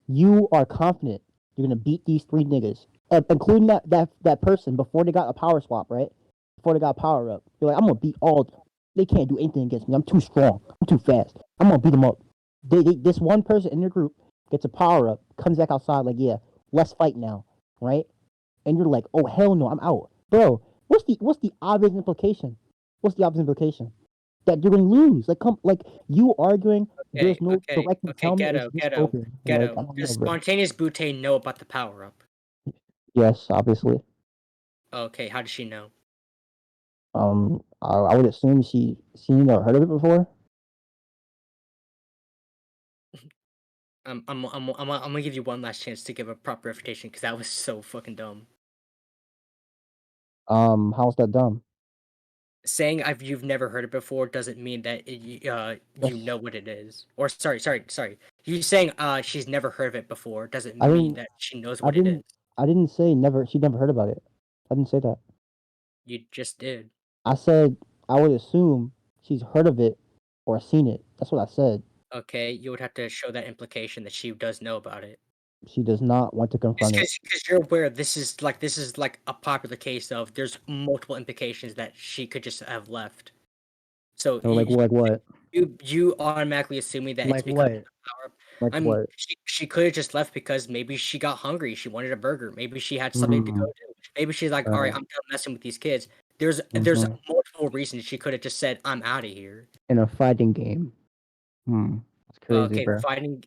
You are confident you're gonna beat these three niggas, including that person before they got a power swap, right? Before they got a power up. You're like, I'm gonna beat all of them. They can't do anything against me. I'm too strong. I'm too fast. I'm gonna beat them up. This one person in your group gets a power up, comes back outside like, yeah, let's fight now, right? And you're like, oh hell no, I'm out, bro. What's the obvious implication? What's the obvious implication? That you're gonna lose. Like you arguing. There's no direct Okay, tell me it's just spoken. Like I don't know, Does bro. spontaneous Butte know about the power up? Yes, obviously. Okay, how does she know? I would assume she seen or heard of it before. I'm gonna give you one last chance to give a proper refutation because that was so fucking dumb. How's that dumb? Saying you've never heard it before doesn't mean that you Yes. know what it is. Or sorry. You saying she's never heard of it before doesn't I mean didn't. that she knows I what it is. didn't. I didn't say never. She never heard about it. I didn't say that. You just did. I said I would assume she's heard of it or seen it. That's what I said. Okay, you would have to show that implication that she does know about it. She does not want to confront it. Because you're aware this is like a popular case of there's multiple implications that she could just have left. So So like what? you automatically assuming that it's Like because what? of the power. Like what? She could have just left because maybe she got hungry. She wanted a burger. Maybe she had something to go do. Maybe she's like, all right, I'm done messing with these kids. There's multiple reasons she could have just said, I'm out of here. In a fighting game. That's crazy, Okay, bro. fighting.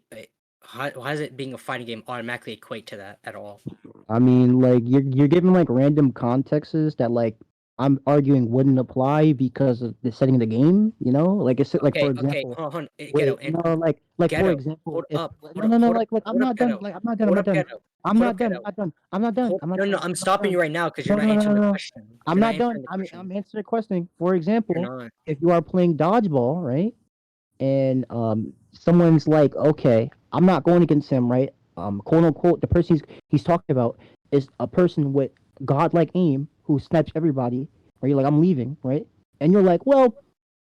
Why does it being a fighting game automatically equate to that at all? I mean, like you're giving like random contexts that like I'm arguing wouldn't apply because of the setting of the game. You know, like it's like for example. Hold on, Wait, no, like for example, hold if up, no, like I'm not done. Like I'm not done. I'm not done. I'm not done. I'm not done. I'm not done. No, I'm stopping you right now because No, you're not no, no, answering no, the no. question. I'm not done. I'm answering the question. For example, not. if you are playing dodgeball, right, and someone's like, okay, I'm not going against him, right? Quote unquote, the person he's talking about is a person with godlike aim who snipes everybody. Right? You're like, I'm leaving, right? And you're like, well,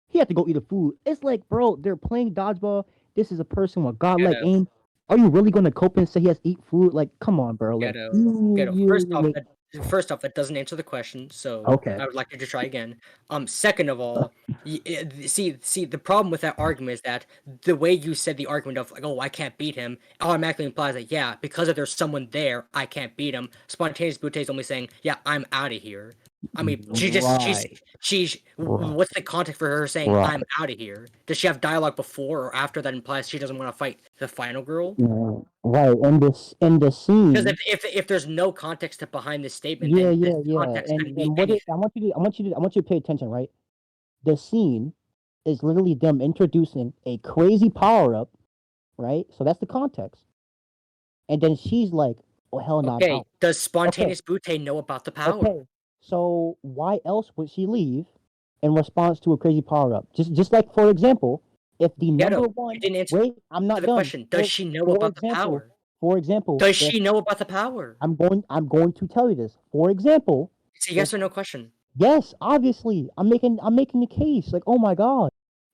he had to go eat the food. It's like, bro, they're playing dodgeball. This is a person with godlike Ghetto. aim. Are you really gonna cope and say he has to eat food? Like, come on, bro. Like, Ghetto. you, Ghetto. you, First off, that doesn't answer the question. So Okay. I would like you to try again. Second of all, see, the problem with that argument is that the way you said the argument of like, oh, I can't beat him, automatically implies that yeah, because if there's someone there, I can't beat him. Spontaneous Butte is only saying, yeah, I'm out of here. I mean, she's what's the context for her saying Right. I'm out of here? Does she have dialogue before or after that implies she doesn't want to fight the final girl? Right. In the scene. Because if there's no context behind this statement, Yeah, then yeah, this yeah. context could mean And what anything. I want you to pay attention, right? The scene is literally them introducing a crazy power up, right? So that's the context. And then she's like, "Oh hell no, I'm Okay, out." does Spontaneous Butte know about the power? Okay. So why else would she leave in response to a crazy power up? Just like for example, if the number Ghetto, one you didn't answer wait, I'm not the done. question. Does she know For about the example, power? For example, Does if she know about the power? I'm going to tell you this. For example, It's a yes or no question. yes, obviously, I'm making the case. Like, oh my god.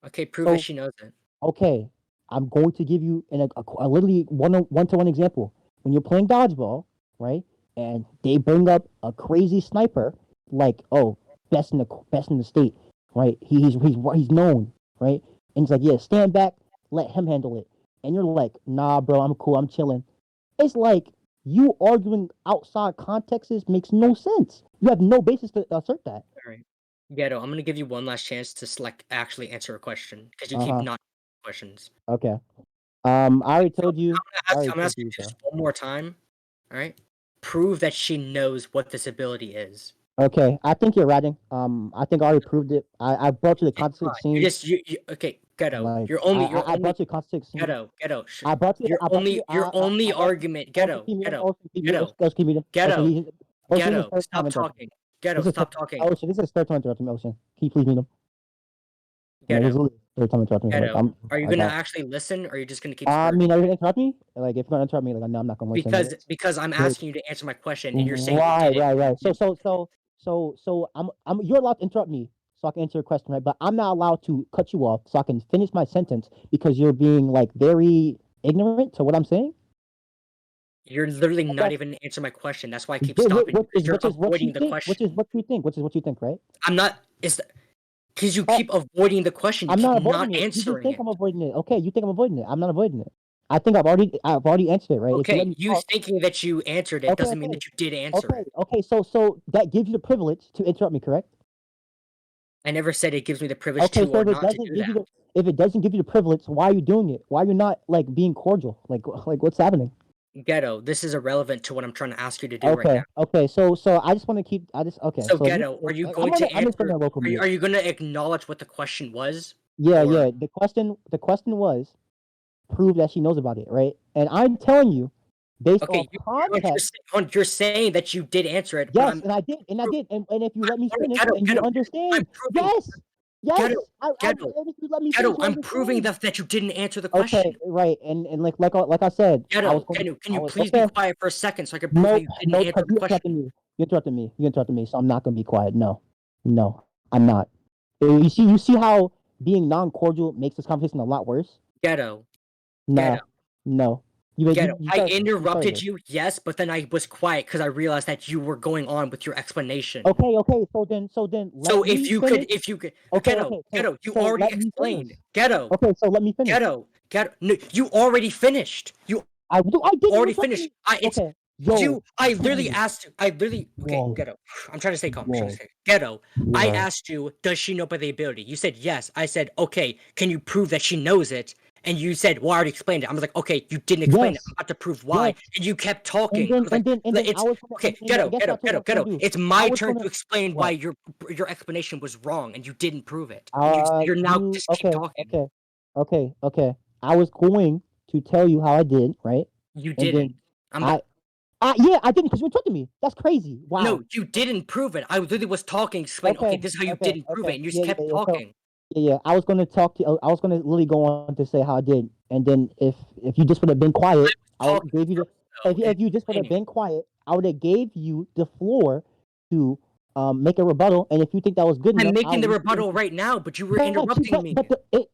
Okay, prove So that she knows it. okay, I'm going to give you a literally one-to-one example. When you're playing dodgeball, right, and they bring up a crazy sniper, like, oh, best in the state, right? He's known, right? And it's like, yeah, stand back, let him handle it. And you're like, nah, bro, I'm cool, I'm chilling. It's like you arguing outside contexts makes no sense. You have no basis to assert that. All right, Ghetto, I'm gonna give you one last chance to actually answer a question because you keep Uh-huh. not questions. Okay. I already So told you. I'm gonna ask you just one more time. All right, prove that she knows what this ability is. Okay, I think you're ratting. I think I already proved it. I brought you the context scene. You okay, Ghetto. Like, You're only I brought you the context scene. Ghetto. I brought you. Your only argument. Ghetto. Ghetto. Stop talking. Ghetto, stop talking. Ocean, this is third time interrupting me, Ocean. Can you please meet him? Ghetto. Third time interrupting me. Ghetto. Are you gonna actually listen, or are you just gonna keep? I mean, are you gonna interrupt me? Like, if you're gonna interrupt me, like, no, I'm not gonna listen. Because I'm asking you to answer my question, and you're saying right. So I'm you're allowed to interrupt me so I can answer your question, right? But I'm not allowed to cut you off so I can finish my sentence because you're being like very ignorant to what I'm saying. You're literally not even answering my question. That's why I keep stopping. You're avoiding the question. Which is what you think, right? I'm not. It's because you keep avoiding the question. You I'm keep not avoiding not it. You answering think it. I'm avoiding it. Okay, you think I'm avoiding it. I'm not avoiding it. I think I've already answered it, right? Okay, you thinking that you answered it doesn't mean that you did answer it. Okay, so that gives you the privilege to interrupt me, correct? I never said it gives me the privilege to or not to do that. If it doesn't give you the privilege, why are you doing it? Why are you not like being cordial? Like what's happening? Ghetto, this is irrelevant to what I'm trying to ask you to do right now. Okay, so I just want to keep okay. So Ghetto, are you going to answer? Are you going to acknowledge what the question was? Yeah. The question was, prove that she knows about it, right? And I'm telling you, based on context, you're saying that you did answer it. Yes, and I did, and if you let me finish, and you understand, yes, Ghetto, I'm proving that you didn't answer the question. Okay, right, and like I said, Ghetto, can you please be quiet for a second so I can prove that you didn't answer the question? You interrupted me, so I'm not gonna be quiet. No, I'm not. You see how being non-cordial makes this conversation a lot worse. Ghetto. No. I interrupted you, yes, but then I was quiet because I realized that you were going on with your explanation. Okay. So if you could, Ghetto, you already explained. Ghetto. Okay, so let me finish. Ghetto. No, you already finished. I did already finished. I literally asked you. Ghetto. I'm trying to stay calm. Ghetto. I asked you, does she know about the ability? You said yes. I said, okay, can you prove that she knows it? And you said, well, I already explained it. I was like, okay, you didn't explain it. I'm about to prove why. And you kept talking. Ghetto. It's my turn to explain why your explanation was wrong and you didn't prove it. You're now just keep talking. Okay. I was going to tell you how I did, right? You didn't. Yeah, I didn't because you interrupted me. That's crazy. Wow. No, you didn't prove it. I literally was talking, explaining, okay, this is how you didn't prove it, and you just kept talking. Yeah. I was gonna talk to you. I was gonna literally go on to say how I did, and then if you just would have been quiet, I would give you if you just would have been quiet, I would have gave you the floor to make a rebuttal, and if you think that was good enough, I'm making the rebuttal right now, but you were interrupting me. But the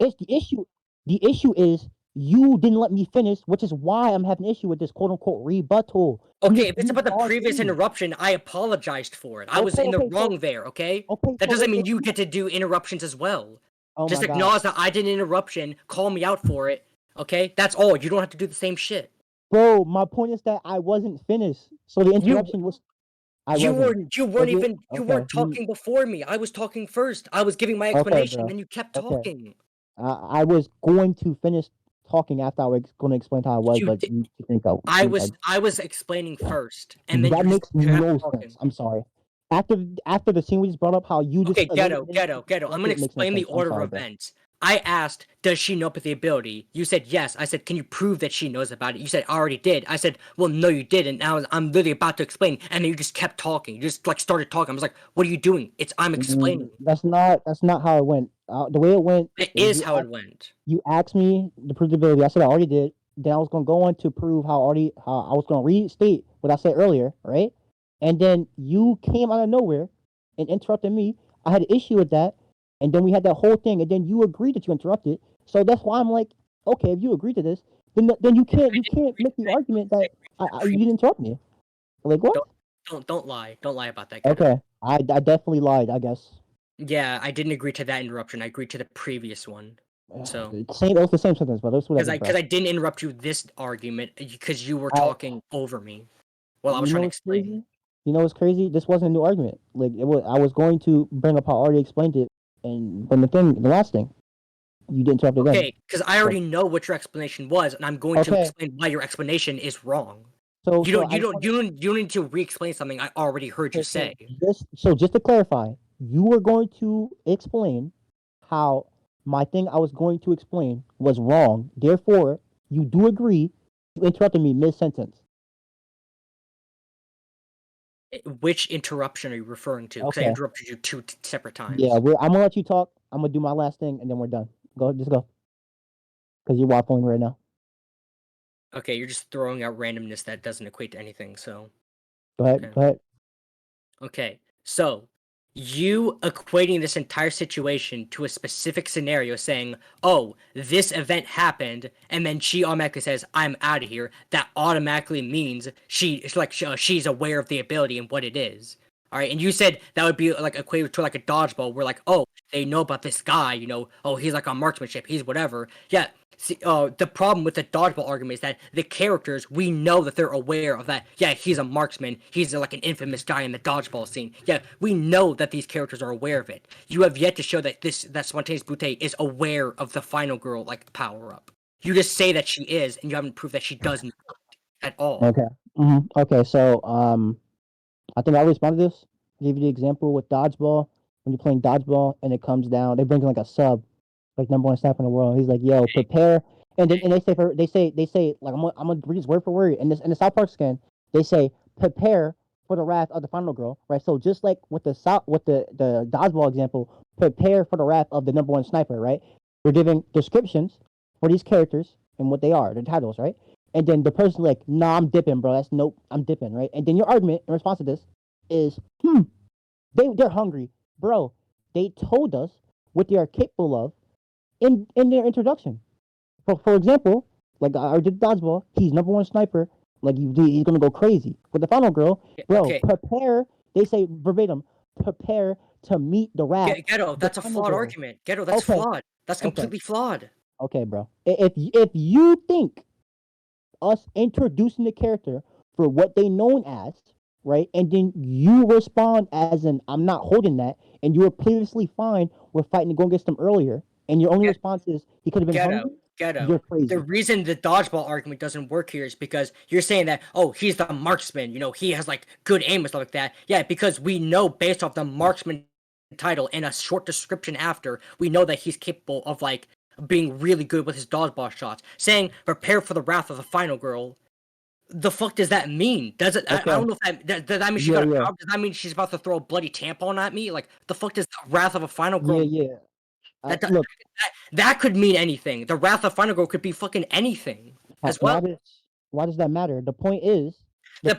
issue is You didn't let me finish, which is why I'm having an issue with this quote unquote rebuttal. Okay, if it's about the previous interruption. interruption, I apologized for it. I was in the wrong there, okay? That doesn't mean you get to do interruptions as well. Oh Just my God. acknowledge that I did an interruption, call me out for it, okay? That's all. You don't have to do the same shit. Bro, my point is that I wasn't finished. So the interruption was You wasn't. weren't talking before me. I was talking first. I was giving my explanation, bro. and you kept Okay. talking. I was going to finish talking after I was going to explain how I was, You but did- you think I was explaining first, and then that you makes just kept no talking. sense. I'm sorry. After the scene we just brought up, how you just Okay, Ghetto. I'm gonna explain the order of bro. events. I asked, does she know about the ability? You said yes. I said, can you prove that she knows about it? You said, I already did. I said, well, no, you didn't. Now I'm literally about to explain, and then you just kept talking. You just like started talking. I was like, what are you doing? I'm explaining. That's not how it went. The way it went It is how it went. You asked me to prove the ability. I said I already did. Then I was gonna go on to prove how I was gonna restate what I said earlier, right? And then you came out of nowhere and interrupted me. I had an issue with that, and then we had that whole thing, and then you agreed that you interrupted. So that's why I'm like, okay, if you agree to this, then you can't make the argument that you didn't interrupt me. Like what? Don't lie. Don't lie about that. Ghetto. Okay, I definitely lied. I guess. Yeah, I didn't agree to that interruption. I agreed to the previous one. So It was the same sentence, but that's whatever. because I didn't interrupt you this argument because you were talking over me while I was trying to explain. Crazy? You know what's crazy? This wasn't a new argument. Like it was, I was going to bring up how I already explained it, and from the last thing, you didn't interrupt again. Okay, because I already know what your explanation was, and I'm going to explain why your explanation is wrong. So you don't need to re-explain something I already heard you say. Just to clarify, you were going to explain how my thing I was going to explain was wrong. Therefore, you do agree you interrupted me mid sentence. Which interruption are you referring to? Because I interrupted you two separate times. Yeah, I'm gonna let you talk. I'm gonna do my last thing, and then we're done. Just go. Because you're waffling right now. Okay, you're just throwing out randomness that doesn't equate to anything. So. Go ahead. Okay, so you equating this entire situation to a specific scenario, saying, "Oh, this event happened," and then she automatically says, "I'm out of here." That automatically means she's aware of the ability and what it is. All right, and you said that would be like equated to like a dodgeball, where like, oh, they know about this guy, oh, he's like on marksmanship, he's whatever. Yeah. See, the problem with the dodgeball argument is that the characters, we know that they're aware of that. Yeah, he's a marksman. He's like an infamous guy in the dodgeball scene. Yeah, we know that these characters are aware of it. You have yet to show that that Spontaneous Butte is aware of the final girl like power up. You just say that she is, and you haven't proved that she doesn't at all. Okay. Mm-hmm. Okay. So I think I responded to this. I gave you the example with dodgeball. When you're playing dodgeball and it comes down, they bring in like a sub, like number one sniper in the world. He's like, "Yo, prepare," and then they say like I'm gonna read this word for word in the South Park scan. They say prepare for the wrath of the final girl, right? So just like with the dodgeball example, prepare for the wrath of the number one sniper, right? We're giving descriptions for these characters and what they are, their titles, right? And then the person's like, "Nah, I'm dipping, bro. That's nope, I'm dipping," right? And then your argument in response to this is, they're hungry, bro. They told us what they are capable of in their introduction. For example, like I did dodgeball, he's number one sniper. Like he's gonna go crazy. With the final girl, bro, prepare. They say verbatim, prepare to meet the wrath. Ghetto, that's a flawed argument. Ghetto, that's flawed. That's completely flawed. Okay, bro. If you think us introducing the character for what they known as, right, and then you respond as an I'm not holding that, and you were previously fine with fighting to go against them earlier, and your only response is he could have been hungry. You're crazy. The reason the dodgeball argument doesn't work here is because you're saying that, oh, he's the marksman, he has like good aim and stuff like that. Yeah, because we know based off the marksman title and a short description after, we know that he's capable of like being really good with his dodgeball shots. Saying prepare for the wrath of the final girl. The fuck does that mean? Does it? I don't know if does that mean she got a power? Does that mean she's about to throw a bloody tampon at me? Like the fuck does the wrath of a final girl? Yeah. That could mean anything. The wrath of final girl could be fucking anything as well. Why does that matter? The point is. I'll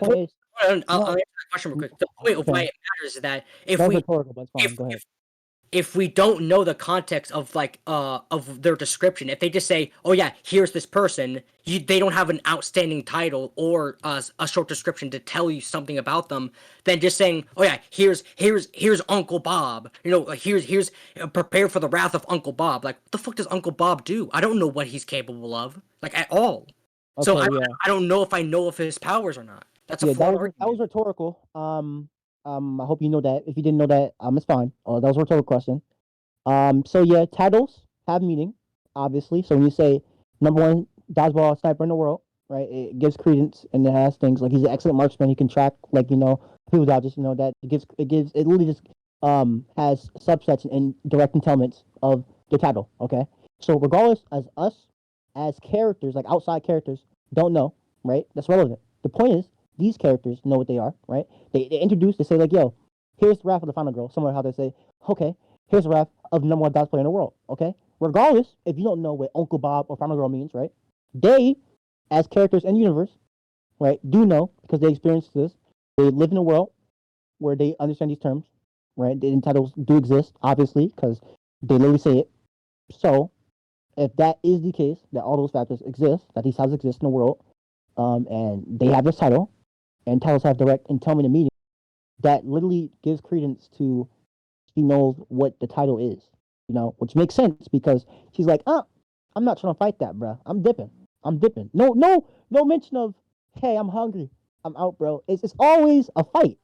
answer that question real quick. The point of why it matters is that if we don't know the context of like of their description, if they just say, "Oh yeah, here's this person," they don't have an outstanding title or a short description to tell you something about them. Then just saying, "Oh yeah, here's Uncle Bob," like here's prepare for the wrath of Uncle Bob. Like, what the fuck does Uncle Bob do? I don't know what he's capable of, like at all. So Okay, yeah. I don't know if I know of his powers or not. That's a Yeah, flawed that was argument. rhetorical. I hope you know that. If you didn't know that, it's fine. That was a rhetorical question. So yeah, titles have meaning, obviously. So when you say number one dodgeball sniper in the world, right, it gives credence and it has things like he's an excellent marksman. He can track like people dodges. That it literally just has subsets and direct entailments of the title. Okay, so regardless, as us as characters, like outside characters, don't know, right? That's relevant. The point is these characters know what they are, right? They introduce, they say like, yo, here's the wrath of the final girl. Somewhere how they say, okay, here's the wrath of the number one dodge player in the world. Okay, regardless if you don't know what Uncle Bob or Final Girl means, right? They, as characters in the universe, right, do know because they experienced this. They live in a world where they understand these terms, right? The titles do exist, obviously, because they literally say it. So, if that is the case, that all those factors exist, that these titles exist in the world, and they have this title, and titles have direct and tell me the meaning, that literally gives credence to she knows what the title is, which makes sense because she's like, I'm not trying to fight that, bro. I'm dipping. I'm dipping. No mention of, hey, I'm hungry. I'm out, bro. It's always a fight.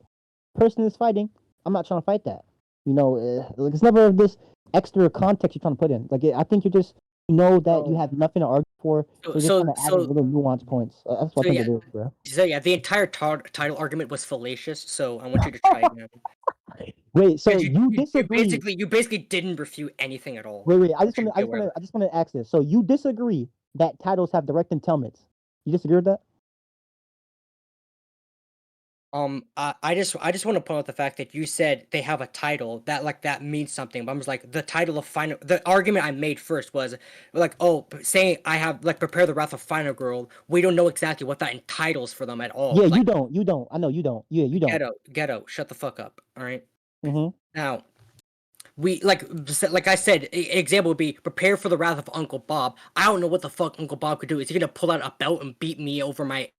Person is fighting. I'm not trying to fight that. Like it's never this extra context you're trying to put in. Like I think you just that you have nothing to argue for. You're just trying to add in little nuance points. That's what I think it is, bro. So yeah, the entire title argument was fallacious. So I want you to try again. Wait, so you disagree? You basically didn't refute anything at all. Wait. I just want to ask this. So you disagree that titles have direct entailments? You disagree with that? I just want to point out the fact that you said they have a title that means something. But I was like, the title of final. The argument I made first was like, oh, saying I have like prepare the wrath of final girl. We don't know exactly what that entitles for them at all. Yeah, like, you don't. I know you don't. Yeah, you don't. Ghetto, shut the fuck up. All right. Mm-hmm. Now, we like I said, example would be prepare for the wrath of Uncle Bob. I don't know what the fuck Uncle Bob could do. Is he gonna pull out a belt and beat me over my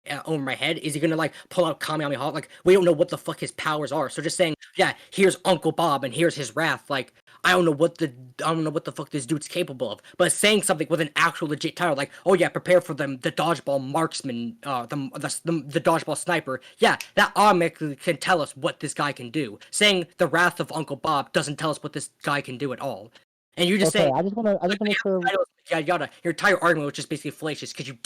head? Is he gonna like pull out Kamehameha? Like we don't know what the fuck his powers are. So just saying, yeah, here's Uncle Bob and here's his wrath. Like I don't know what the fuck this dude's capable of. But saying something with an actual legit title, like oh yeah, prepare for them the dodgeball marksman, the dodgeball sniper. Yeah, that automatically can tell us what this guy can do. Saying the wrath of Uncle Bob doesn't tell us what this guy can do at all. And you just saying, I just want to make sure. Yada. Your entire argument was just basically fallacious because you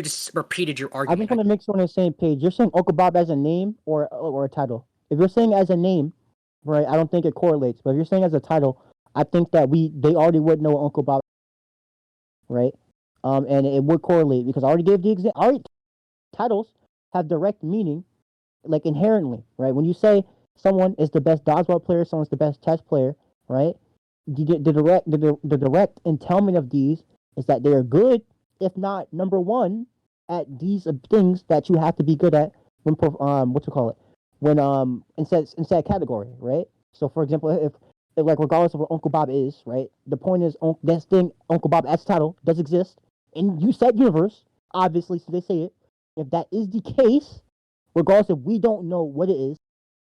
just repeated your I argument. just want to make sure we're on the same page. You're saying Uncle Bob as a name or a title? If you're saying as a name, right, I don't think it correlates. But if you're saying as a title, I think that they already would know Uncle Bob, right? And it would correlate because I already gave the example. Already, titles have direct meaning, like inherently, right? When you say someone is the best dodgeball player, someone's the best chess player, right? The direct entailment of these is that they are good, if not number one, at these things that you have to be good at when what you call it when in said category, right? So for example, if like regardless of what Uncle Bob is, right? The point is this thing Uncle Bob as title does exist in you said universe, obviously, so they say it. If that is the case, regardless if we don't know what it is,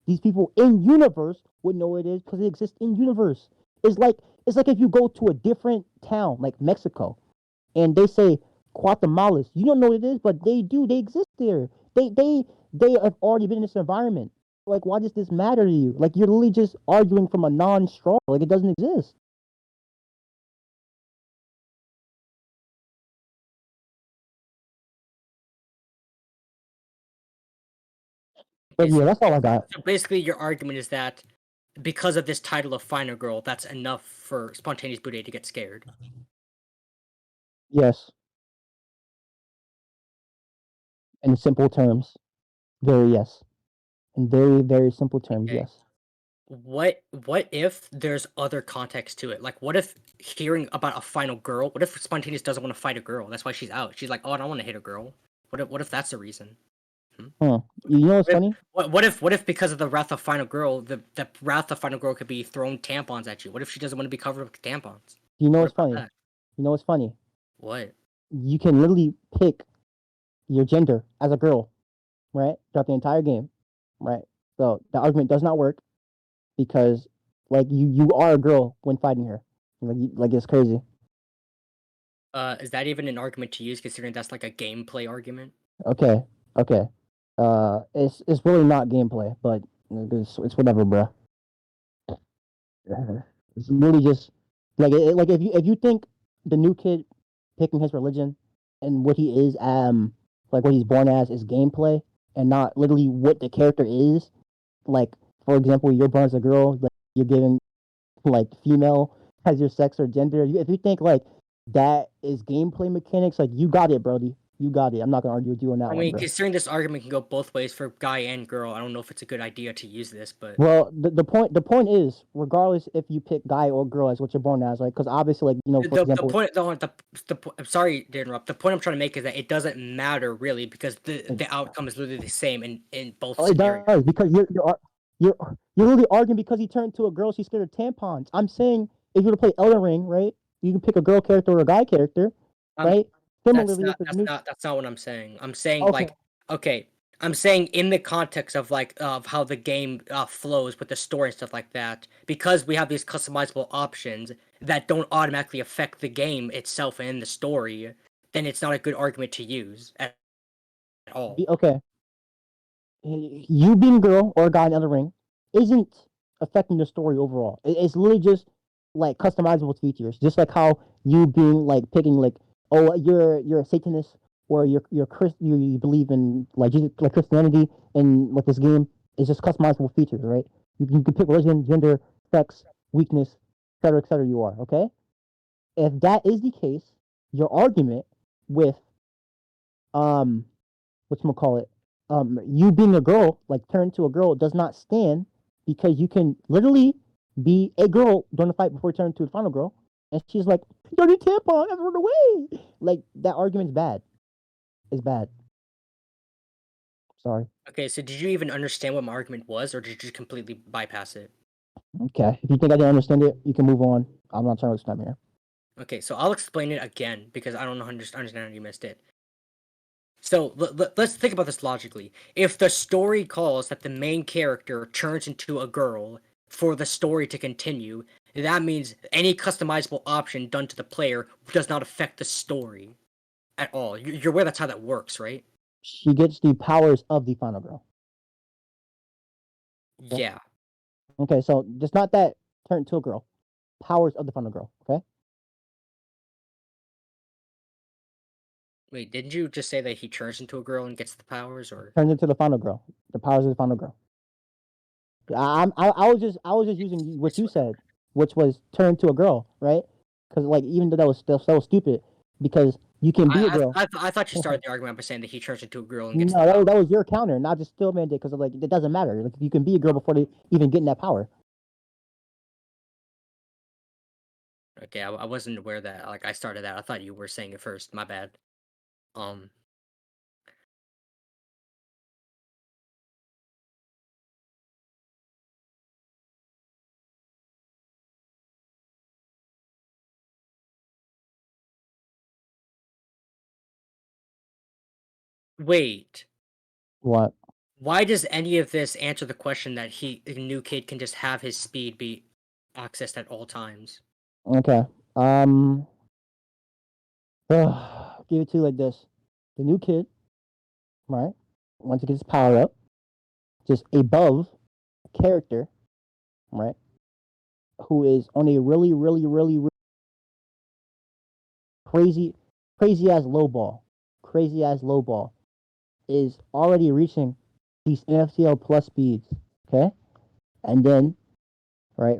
these people in universe would know what it is because it exists in universe. It's like if you go to a different town like Mexico, and they say Guatemala. You don't know what it is, but they do. They exist there. They have already been in this environment. Like, why does this matter to you? Like, you're literally just arguing from a non-straw. Like, it doesn't exist. But yeah, that's all I got. So basically, your argument is that because of this title of Final Girl, that's enough for Spontaneous Boudet to get scared. Yes. In simple terms. Yes. In very, very simple terms, Okay. yes. What if there's other context to it? Like, what if hearing about a final girl? What if Spontaneous doesn't want to fight a girl? That's why she's out. She's like, oh, I don't want to hit a girl. What if that's the reason? You know what's funny? What if because of the Wrath of Final Girl, the Wrath of Final Girl could be throwing tampons at you? What if she doesn't want to be covered with tampons? You know What what's about funny? that? You know what's funny? What? You can literally pick your gender as a girl, right? Throughout the entire game, right? So the argument does not work because like you are a girl when fighting her. Like it's crazy. Is that even an argument to use, considering that's like a gameplay argument? Okay, okay. It's really not gameplay, but it's whatever, bro. It's really just like if you think the new kid picking his religion and what he is like what he's born as is gameplay and not literally what the character is. Like for example, you're born as a girl, like you're given like female as your sex or gender. If you think like that is gameplay mechanics, like you got it, Brody. You got it. I'm not gonna argue with you on that I one, mean, bro. considering this argument can go both ways for guy and girl, I don't know if it's a good idea to use this, but Well, the point is, regardless if you pick guy or girl as what you're born as, like, because obviously, like, for the example, point I'm sorry to interrupt. The point I'm trying to make is that it doesn't matter really because the outcome is literally the same in both oh, it scenarios. does because you're literally arguing because he turned to a girl, she's scared of tampons. I'm saying if you were to play Elden Ring, right, you can pick a girl character or a guy character, right? Similarly, with the new. That's not what I'm saying. I'm saying Okay, like okay, I'm saying in the context of like of how the game flows with the story and stuff like that, because we have these customizable options that don't automatically affect the game itself and the story, then it's not a good argument to use at all. okay. You being a girl or a guy in Elden Ring isn't affecting the story overall. It's literally just like customizable features, just like how you being like picking like, oh, you're a Satanist or you're Chris, you believe in like Jesus, like Christianity, and like this game is just customizable features, right? You can pick religion, gender, sex, weakness, etc., etc. You are okay. If that is the case, your argument with um call it you being a girl like turned to a girl does not stand because you can literally be a girl during the fight before you turn to the final girl and she's like dirty tampon I've run away like that argument's bad. It's bad. Sorry. Okay, so did you even understand what my argument was, or did you just completely bypass it? Okay, if you think I didn't understand it you can move on. I'm not trying to waste time here. Okay, so I'll explain it again because I don't know understand how you missed it. So let's think about this logically. If the story calls that the main character turns into a girl for the story to continue, that means any customizable option done to the player does not affect the story at all. You're aware that's how that works, right? She gets the powers of the final girl. Yeah. Okay, so just not that turn to a girl, powers of the final girl. Okay. Wait, didn't you just say that he turns into a girl and gets the powers, or? Turns into the final girl, the powers of the final girl. I was just using what you said, which was turn to a girl, right? Because like even though that was so stupid, because you can be a girl. I thought you started the argument by saying that he turns into a girl and No, gets the power. that was your counter, not just Stillman did. Because like it doesn't matter. Like you can be a girl before they even getting that power. Okay, I wasn't aware that like I started that. I thought you were saying it first. My bad. Um. Wait. What? Why does any of this answer the question that the new kid can just have his speed be accessed at all times? Okay. Give it to you like this: the new kid, right? Once he gets his power up, just above character, right? Who is on a really crazy, crazy ass low ball, is already reaching these NFTL plus speeds. Okay, and then right,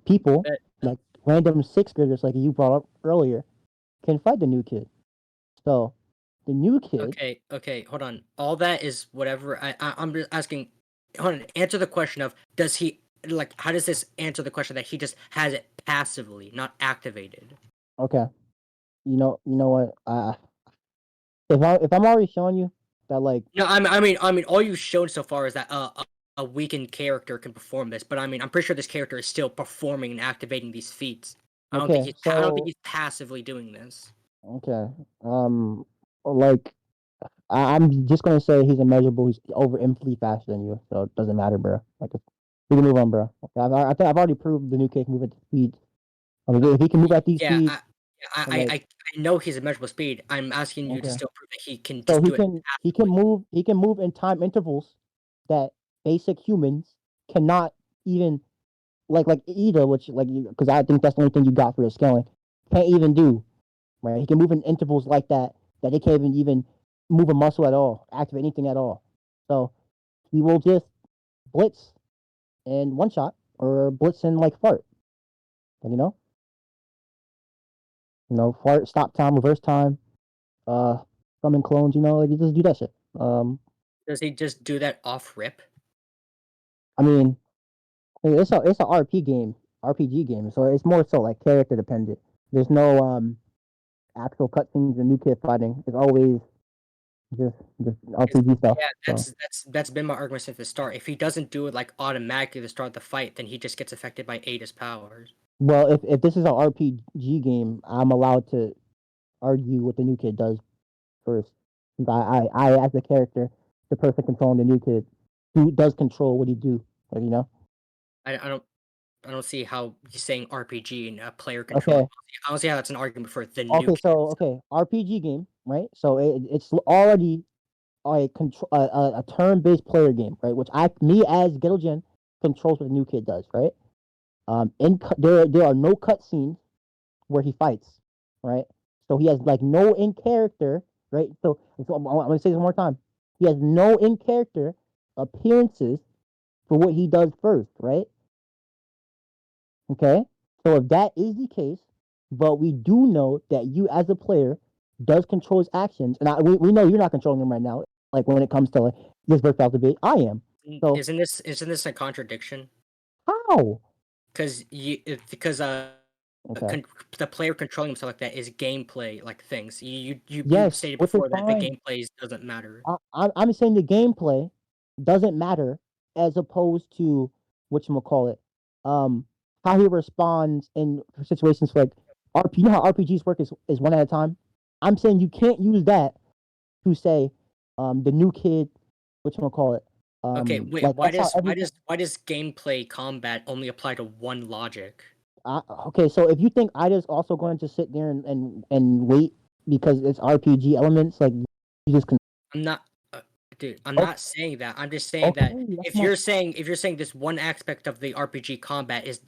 people But, like random sixth graders like you brought up earlier can fight the new kid. So the new kid. okay, hold on. All that is whatever. I'm just asking. Hold on. Answer the question of does he like? How does this answer the question that he just has it passively, not activated? Okay, you know what? If I'm already showing you that like No, I mean, all you've shown so far is that a weakened character can perform this, but I mean, I'm pretty sure this character is still performing and activating these feats. I don't think okay, I don't think so he's passively doing this. okay, like I'm just gonna say he's immeasurable. He's over infinitely faster than you, so it doesn't matter, bro. Like we can move on, bro. Okay, I think I've already proved the new kid can move at the speed. I mean, if he can move at these Yeah, speeds, I, and I, like I I know he's a measurable speed. I'm asking you to okay, still prove that he can so just do it he can passively. move in time intervals that basic humans cannot even like Eida, which like because I think that's the only thing you got for your scaling, can't even do. Right, he can move in intervals like that they can't even move a muscle at all, activate anything at all. So he will just blitz and one shot or blitz and like fart. And fart, stop time, reverse time, summon clones. Like you just do that shit. Does he just do that off rip? I mean, it's a RPG game, so it's more so like character dependent. There's no actual cutscenes and new kid fighting. It's always just RPG stuff. Yeah, So that's been my argument since the start. If he doesn't do it like automatically to start the fight, then he just gets affected by Ada's powers. well, if this is an RPG game, I'm allowed to argue what the new kid does first. I as the character, the person controlling the new kid, who does control what he do. Like. I don't see how he's saying RPG and player control. Okay. I don't see how that's an argument for the new Okay. kid. So RPG game, right? So it's already a turn based player game, right? Which me as Ghetto Jin controls what the new kid does, right? There are no cutscenes where he fights, right? So he has like no in character, right? So I'm gonna say this one more time. He has no in character appearances for what he does first, right? Okay. So if that is the case, but we do know that you as a player does control his actions, and we know you're not controlling him right now. Like when it comes to like this versus about to be, I am. So Isn't this a contradiction? how? Because Okay. the player controlling himself like that is gameplay like things. You Yes, stated which is before that the fine. gameplay doesn't matter. I'm saying the gameplay doesn't matter as opposed to what you call it, how he responds in situations like RP. You know how RPGs work is one at a time. I'm saying you can't use that to say, the new kid, what you call it, Okay, wait. like that's how everything. Why does gameplay combat only apply to one logic? Okay, so if you think Ida's also going to sit there and wait because it's RPG elements, like you just can. I'm not, dude. I'm Okay, not saying that. I'm just saying that okay, that's if not. you're saying this one aspect of the RPG combat is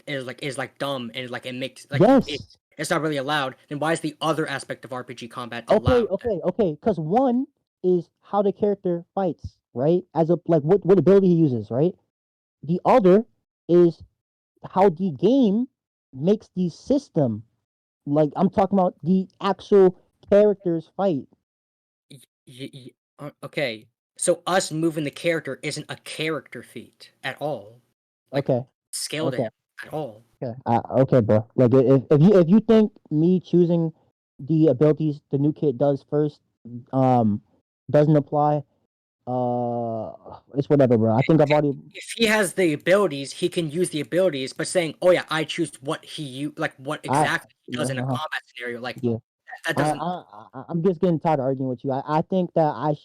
like dumb and like it makes like Yes. it's not really allowed, then why is the other aspect of RPG combat Okay, allowed? okay. Because one is how the character fights, right? As a like what ability he uses, right? The other is how the game makes the system. Like I'm talking about the actual characters fight. Okay, so us moving the character isn't a character feat at all. Like Okay, scale to okay, him at all. okay. Okay, bro. Like if you think me choosing the abilities the new kid does first, um, doesn't apply, it's whatever, bro. I think I've already. If he has the abilities, he can use the abilities, but saying, "Oh yeah, I choose what like what I exactly he does in a combat scenario," like yeah. that doesn't. I'm just getting tired of arguing with you. I think that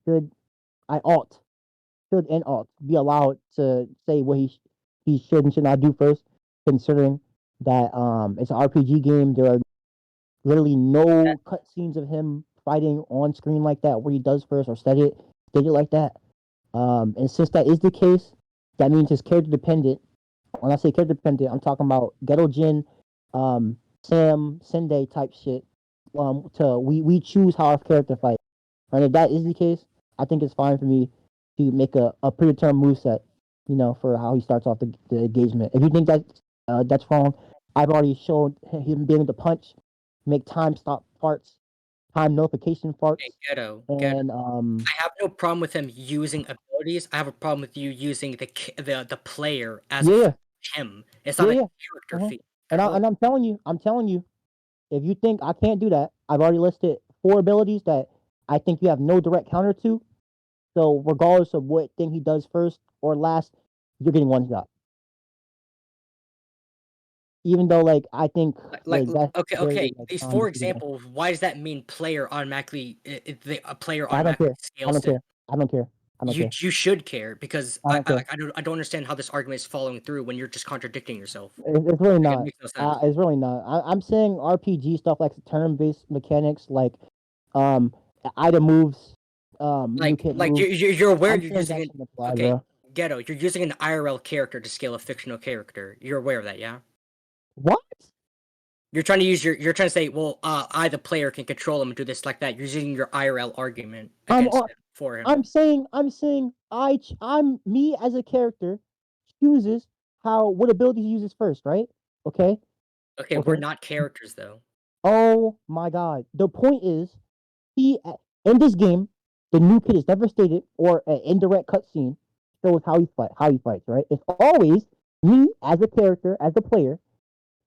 should, I ought, should and ought be allowed to say what he should and should not do first, considering that it's an RPG game. There are literally no cutscenes of him fighting on screen like that where he does first or state it like that. And since that is the case, that means it's character dependent. When I say character dependent, I'm talking about Ghetto Jin, Sam, Sende type shit. To we choose how our character fight. And if that is the case, I think it's fine for me to make a predetermined moveset, for how he starts off the engagement. If you think that's wrong, I've already showed him being able to punch, make time stop farts, time notification farts, Okay, ghetto. and I have no problem with him using abilities. I have a problem with you using the player as yeah, him. It's yeah, not a yeah. character feat at And all. I'm telling you, if you think I can't do that, I've already listed 4 abilities that I think you have no direct counter to. So regardless of what thing he does first or last, you're getting one shot. Even though, like, I think that's okay, very okay. like These strong four decision. examples. Why does that mean player automatically? A player I don't automatically care. I scales don't it. care. I don't care. I don't care. You should care because I don't care. I don't understand how this argument is following through when you're just contradicting yourself. It's really Like, it not. makes no sense. It's really not. I'm saying RPG stuff like turn-based mechanics, like Ida moves, new kid Like moves. you're aware I'm you're saying using that an shouldn't apply, okay, bro. Ghetto. You're using an IRL character to scale a fictional character. You're aware of that, yeah? What? You're trying to use you're trying to say, well, I the player can control him and do this like that. You're using your IRL argument I'm against him for him. I'm saying I'm me as a character chooses what ability he uses first, right? Okay. Okay, we're not characters though. Oh my god. The point is, he in this game, the new kid is never stated or an indirect cutscene shows how he fights, right? It's always me as a character, as a player,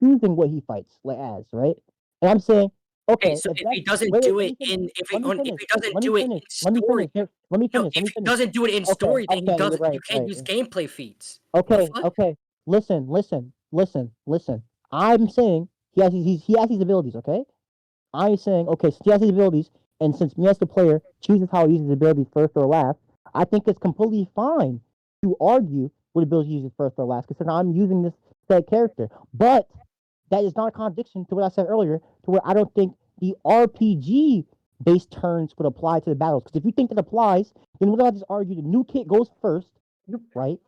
choosing what he fights like as, right? And I'm saying, Okay, okay, so if he that's doesn't wait, do let it me finish. in Let me if finish. he doesn't Let me do it in finish. Let me story, finish. Let me no, finish. Let if me he finish. doesn't do it in Okay, story, then he okay, you're doesn't. You right, can't right. use gameplay feats. The Okay, fuck? okay. Listen. I'm saying he has these abilities, okay? I'm saying, okay, so he has these abilities, and since me as the player chooses how he uses his abilities first or last, I think it's completely fine to argue what ability he uses first or last, because I'm using this said character. But that is not a contradiction to what I said earlier, to where I don't think the RPG based turns would apply to the battles. Because if you think that applies, then what if I just argue the new kit goes first, right?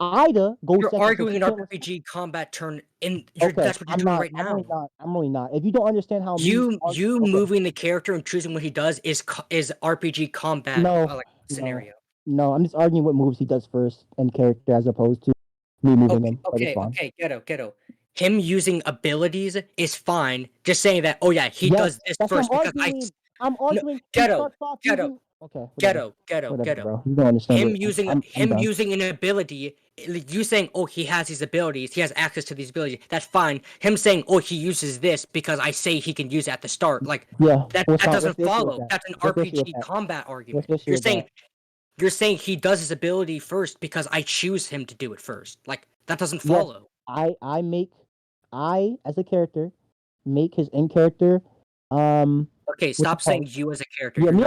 Ida goes You're second, so arguing she an can't. RPG combat turn in. Okay, That's what you're I'm doing not. right I'm really now. not. I'm really not. If you don't understand how me, You okay, moving the character and choosing what he does is RPG combat no, like no, scenario. no. I'm just arguing what moves he does first in character as opposed to me moving him. But it's fine. Okay, Ghetto. Him using abilities is fine. Just saying that, oh yeah, he Yes, does this that's what first I'm because arguing. I'm no, arguing. He Ghetto, starts off Ghetto, using. Okay, whatever, Ghetto. bro. You don't understand Him it. using I'm him done. using an ability, like, you saying, oh, he has these abilities, he has access to these abilities. That's fine. Him saying, oh, he uses this because I say he can use it at the start. Like Yeah. that What's doesn't the issue with follow. that? That's an What's the issue with RPG that? combat What's argument. the issue with that? You're saying he does his ability first because I choose him to do it first. Like that doesn't Yes, follow. I as a character make his in character Okay, what's it stop saying called? you as a character. Yeah, You're not.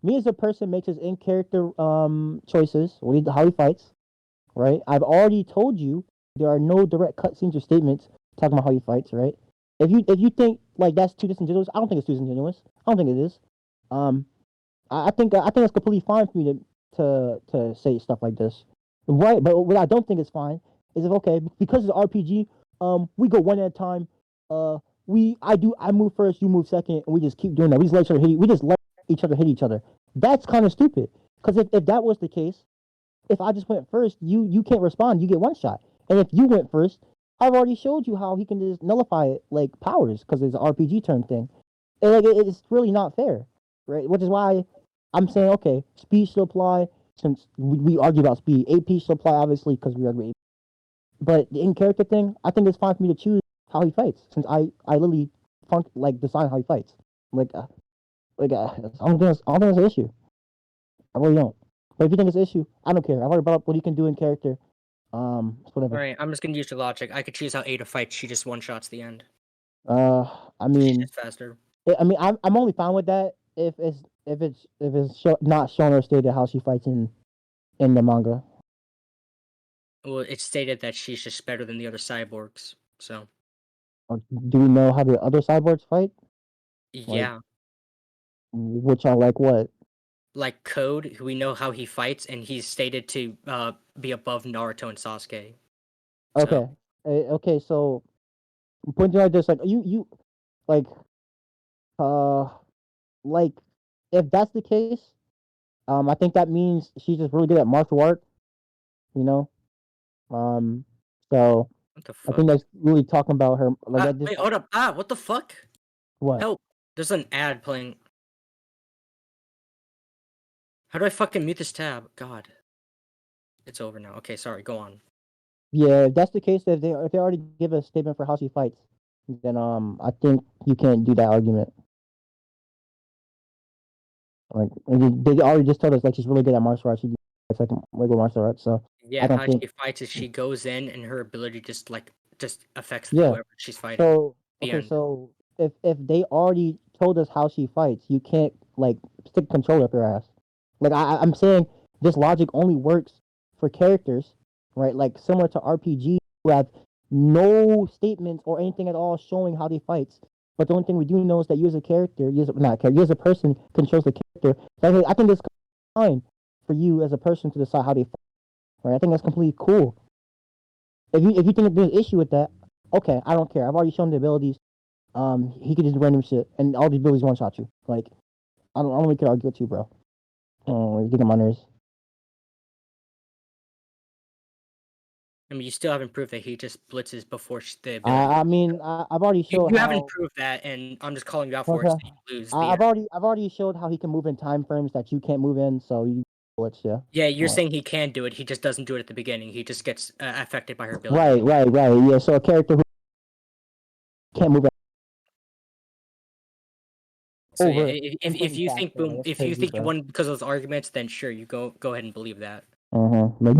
me as a person makes his in character choices, how he fights, right? I've already told you there are no direct cutscenes or statements talking about how he fights, right? If you think like that's too disingenuous, I don't think it's too disingenuous. I don't think it is. Um, I think it's completely fine for me to say stuff like this, right? But what I don't think is fine is if okay because it's RPG, we go one at a time. I move first, you move second, and we just keep doing that. We just let each other hit each other. That's kind of stupid. Because if that was the case, if I just went first, you can't respond. You get one shot. And if you went first, I've already showed you how he can just nullify it like powers because it's an RPG turn thing. And like it's really not fair, right? Which is why I'm saying okay, speed should apply since we argue about speed. AP should apply obviously because we argue. But the in character thing, I think it's fine for me to choose how he fights since I literally design how he fights. Like I don't think it's an issue. I really don't. But if you think it's an issue, I don't care. I've already brought up what he can do in character. It's All whatever. right, I'm just gonna use your logic. I could choose how Ada fights. She just one shots the end. I She's mean, just faster. I'm only fine with that if it's not shown or stated how she fights in the manga. Well, it's stated that she's just better than the other cyborgs. So Or do we know how the other cyborgs fight? Like, yeah, which are like what? like Code, we know how he fights, and he's stated to be above Naruto and Sasuke. So Okay, okay. So pointing like this, like you like uh like if that's the case, I think that means she's just really good at martial art. You know, um, so what the I think fuck? that's really talking about her. Like that. Just Wait, hold up! What the fuck? what? Help! There's an ad playing. How do I fucking mute this tab? God, it's over now. Okay, sorry. Go on. Yeah, if that's the case, if they already give a statement for how she fights, then I think you can't do that argument. Like they already just told us like she's really good at martial arts. It's like regular martial arts. So Yeah, don't how think- she fights is she goes in and her ability just affects Yeah. whoever she's fighting. so The okay, end. so if they already told us how she fights, you can't like stick control up your ass. Like I'm saying, this logic only works for characters, right? Like similar to RPG, who have no statements or anything at all showing how they fights. But the only thing we do know is that you as a character, you as a person controls the character. So I think it's fine for you as a person to decide how they fight. Right? I think that's completely cool. If you think there's an issue with that, okay, I don't care. I've already shown the abilities. He could just do random shit, and all these abilities one shot you. Like, I don't really care argue with you, bro. Oh, you're getting on my nerves. I mean, you still haven't proved that he just blitzes before the ability. I mean, I've already showed You how. haven't proved that, and I'm just calling you out for it. Okay. So you lose. I've already showed how he can move in time frames that you can't move in. So you blitz, yeah. Yeah, you're Right. saying he can do it. He just doesn't do it at the beginning. He just gets affected by her ability. Right. Yeah. So a character who can't move. So yeah, Over if you think faster, that's if you crazy, think you bro. won because of those arguments, then sure, you go ahead and believe that. Like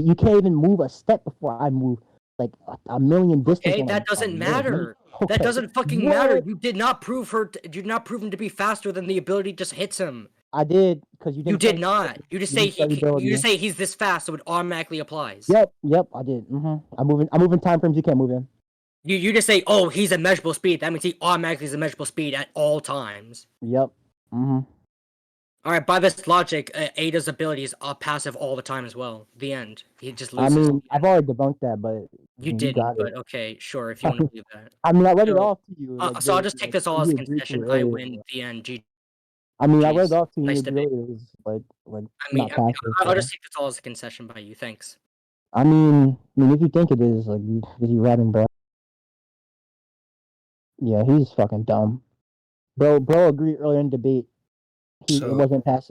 you can't even move a step before I move like a million distance. Okay, when that I'm doesn't flying. matter. Okay. That doesn't fucking matter. What? You did not prove her. You did not prove him to be faster than the ability just hits him. I did because you didn't. You did not. You just say didn't show the ability. you just say he's this fast, so it automatically applies. Yep, I did. I'm moving time frames you can't move in. You just say, oh, he's at measurable speed. That means he automatically is at measurable speed at all times. Yep. All right, by this logic, Eida's abilities are passive all the time as well. The end. He just I loses. mean, I've already debunked that, but You got didn't, it. but okay, sure, if you want to believe that. I mean, I read it So, off to you. So I'll just take this all as a you agreed to concession. it I earlier, win. but- The end. G. I mean, I read Jeez. it off to you. Nice and you debate. agreed it was like I mean, not passive. I'll just take this all as a concession by you. Thanks. I mean, if you think it is, like, you rapping, bro. Yeah, he's fucking dumb. Bro agreed earlier in debate. It So- wasn't passive.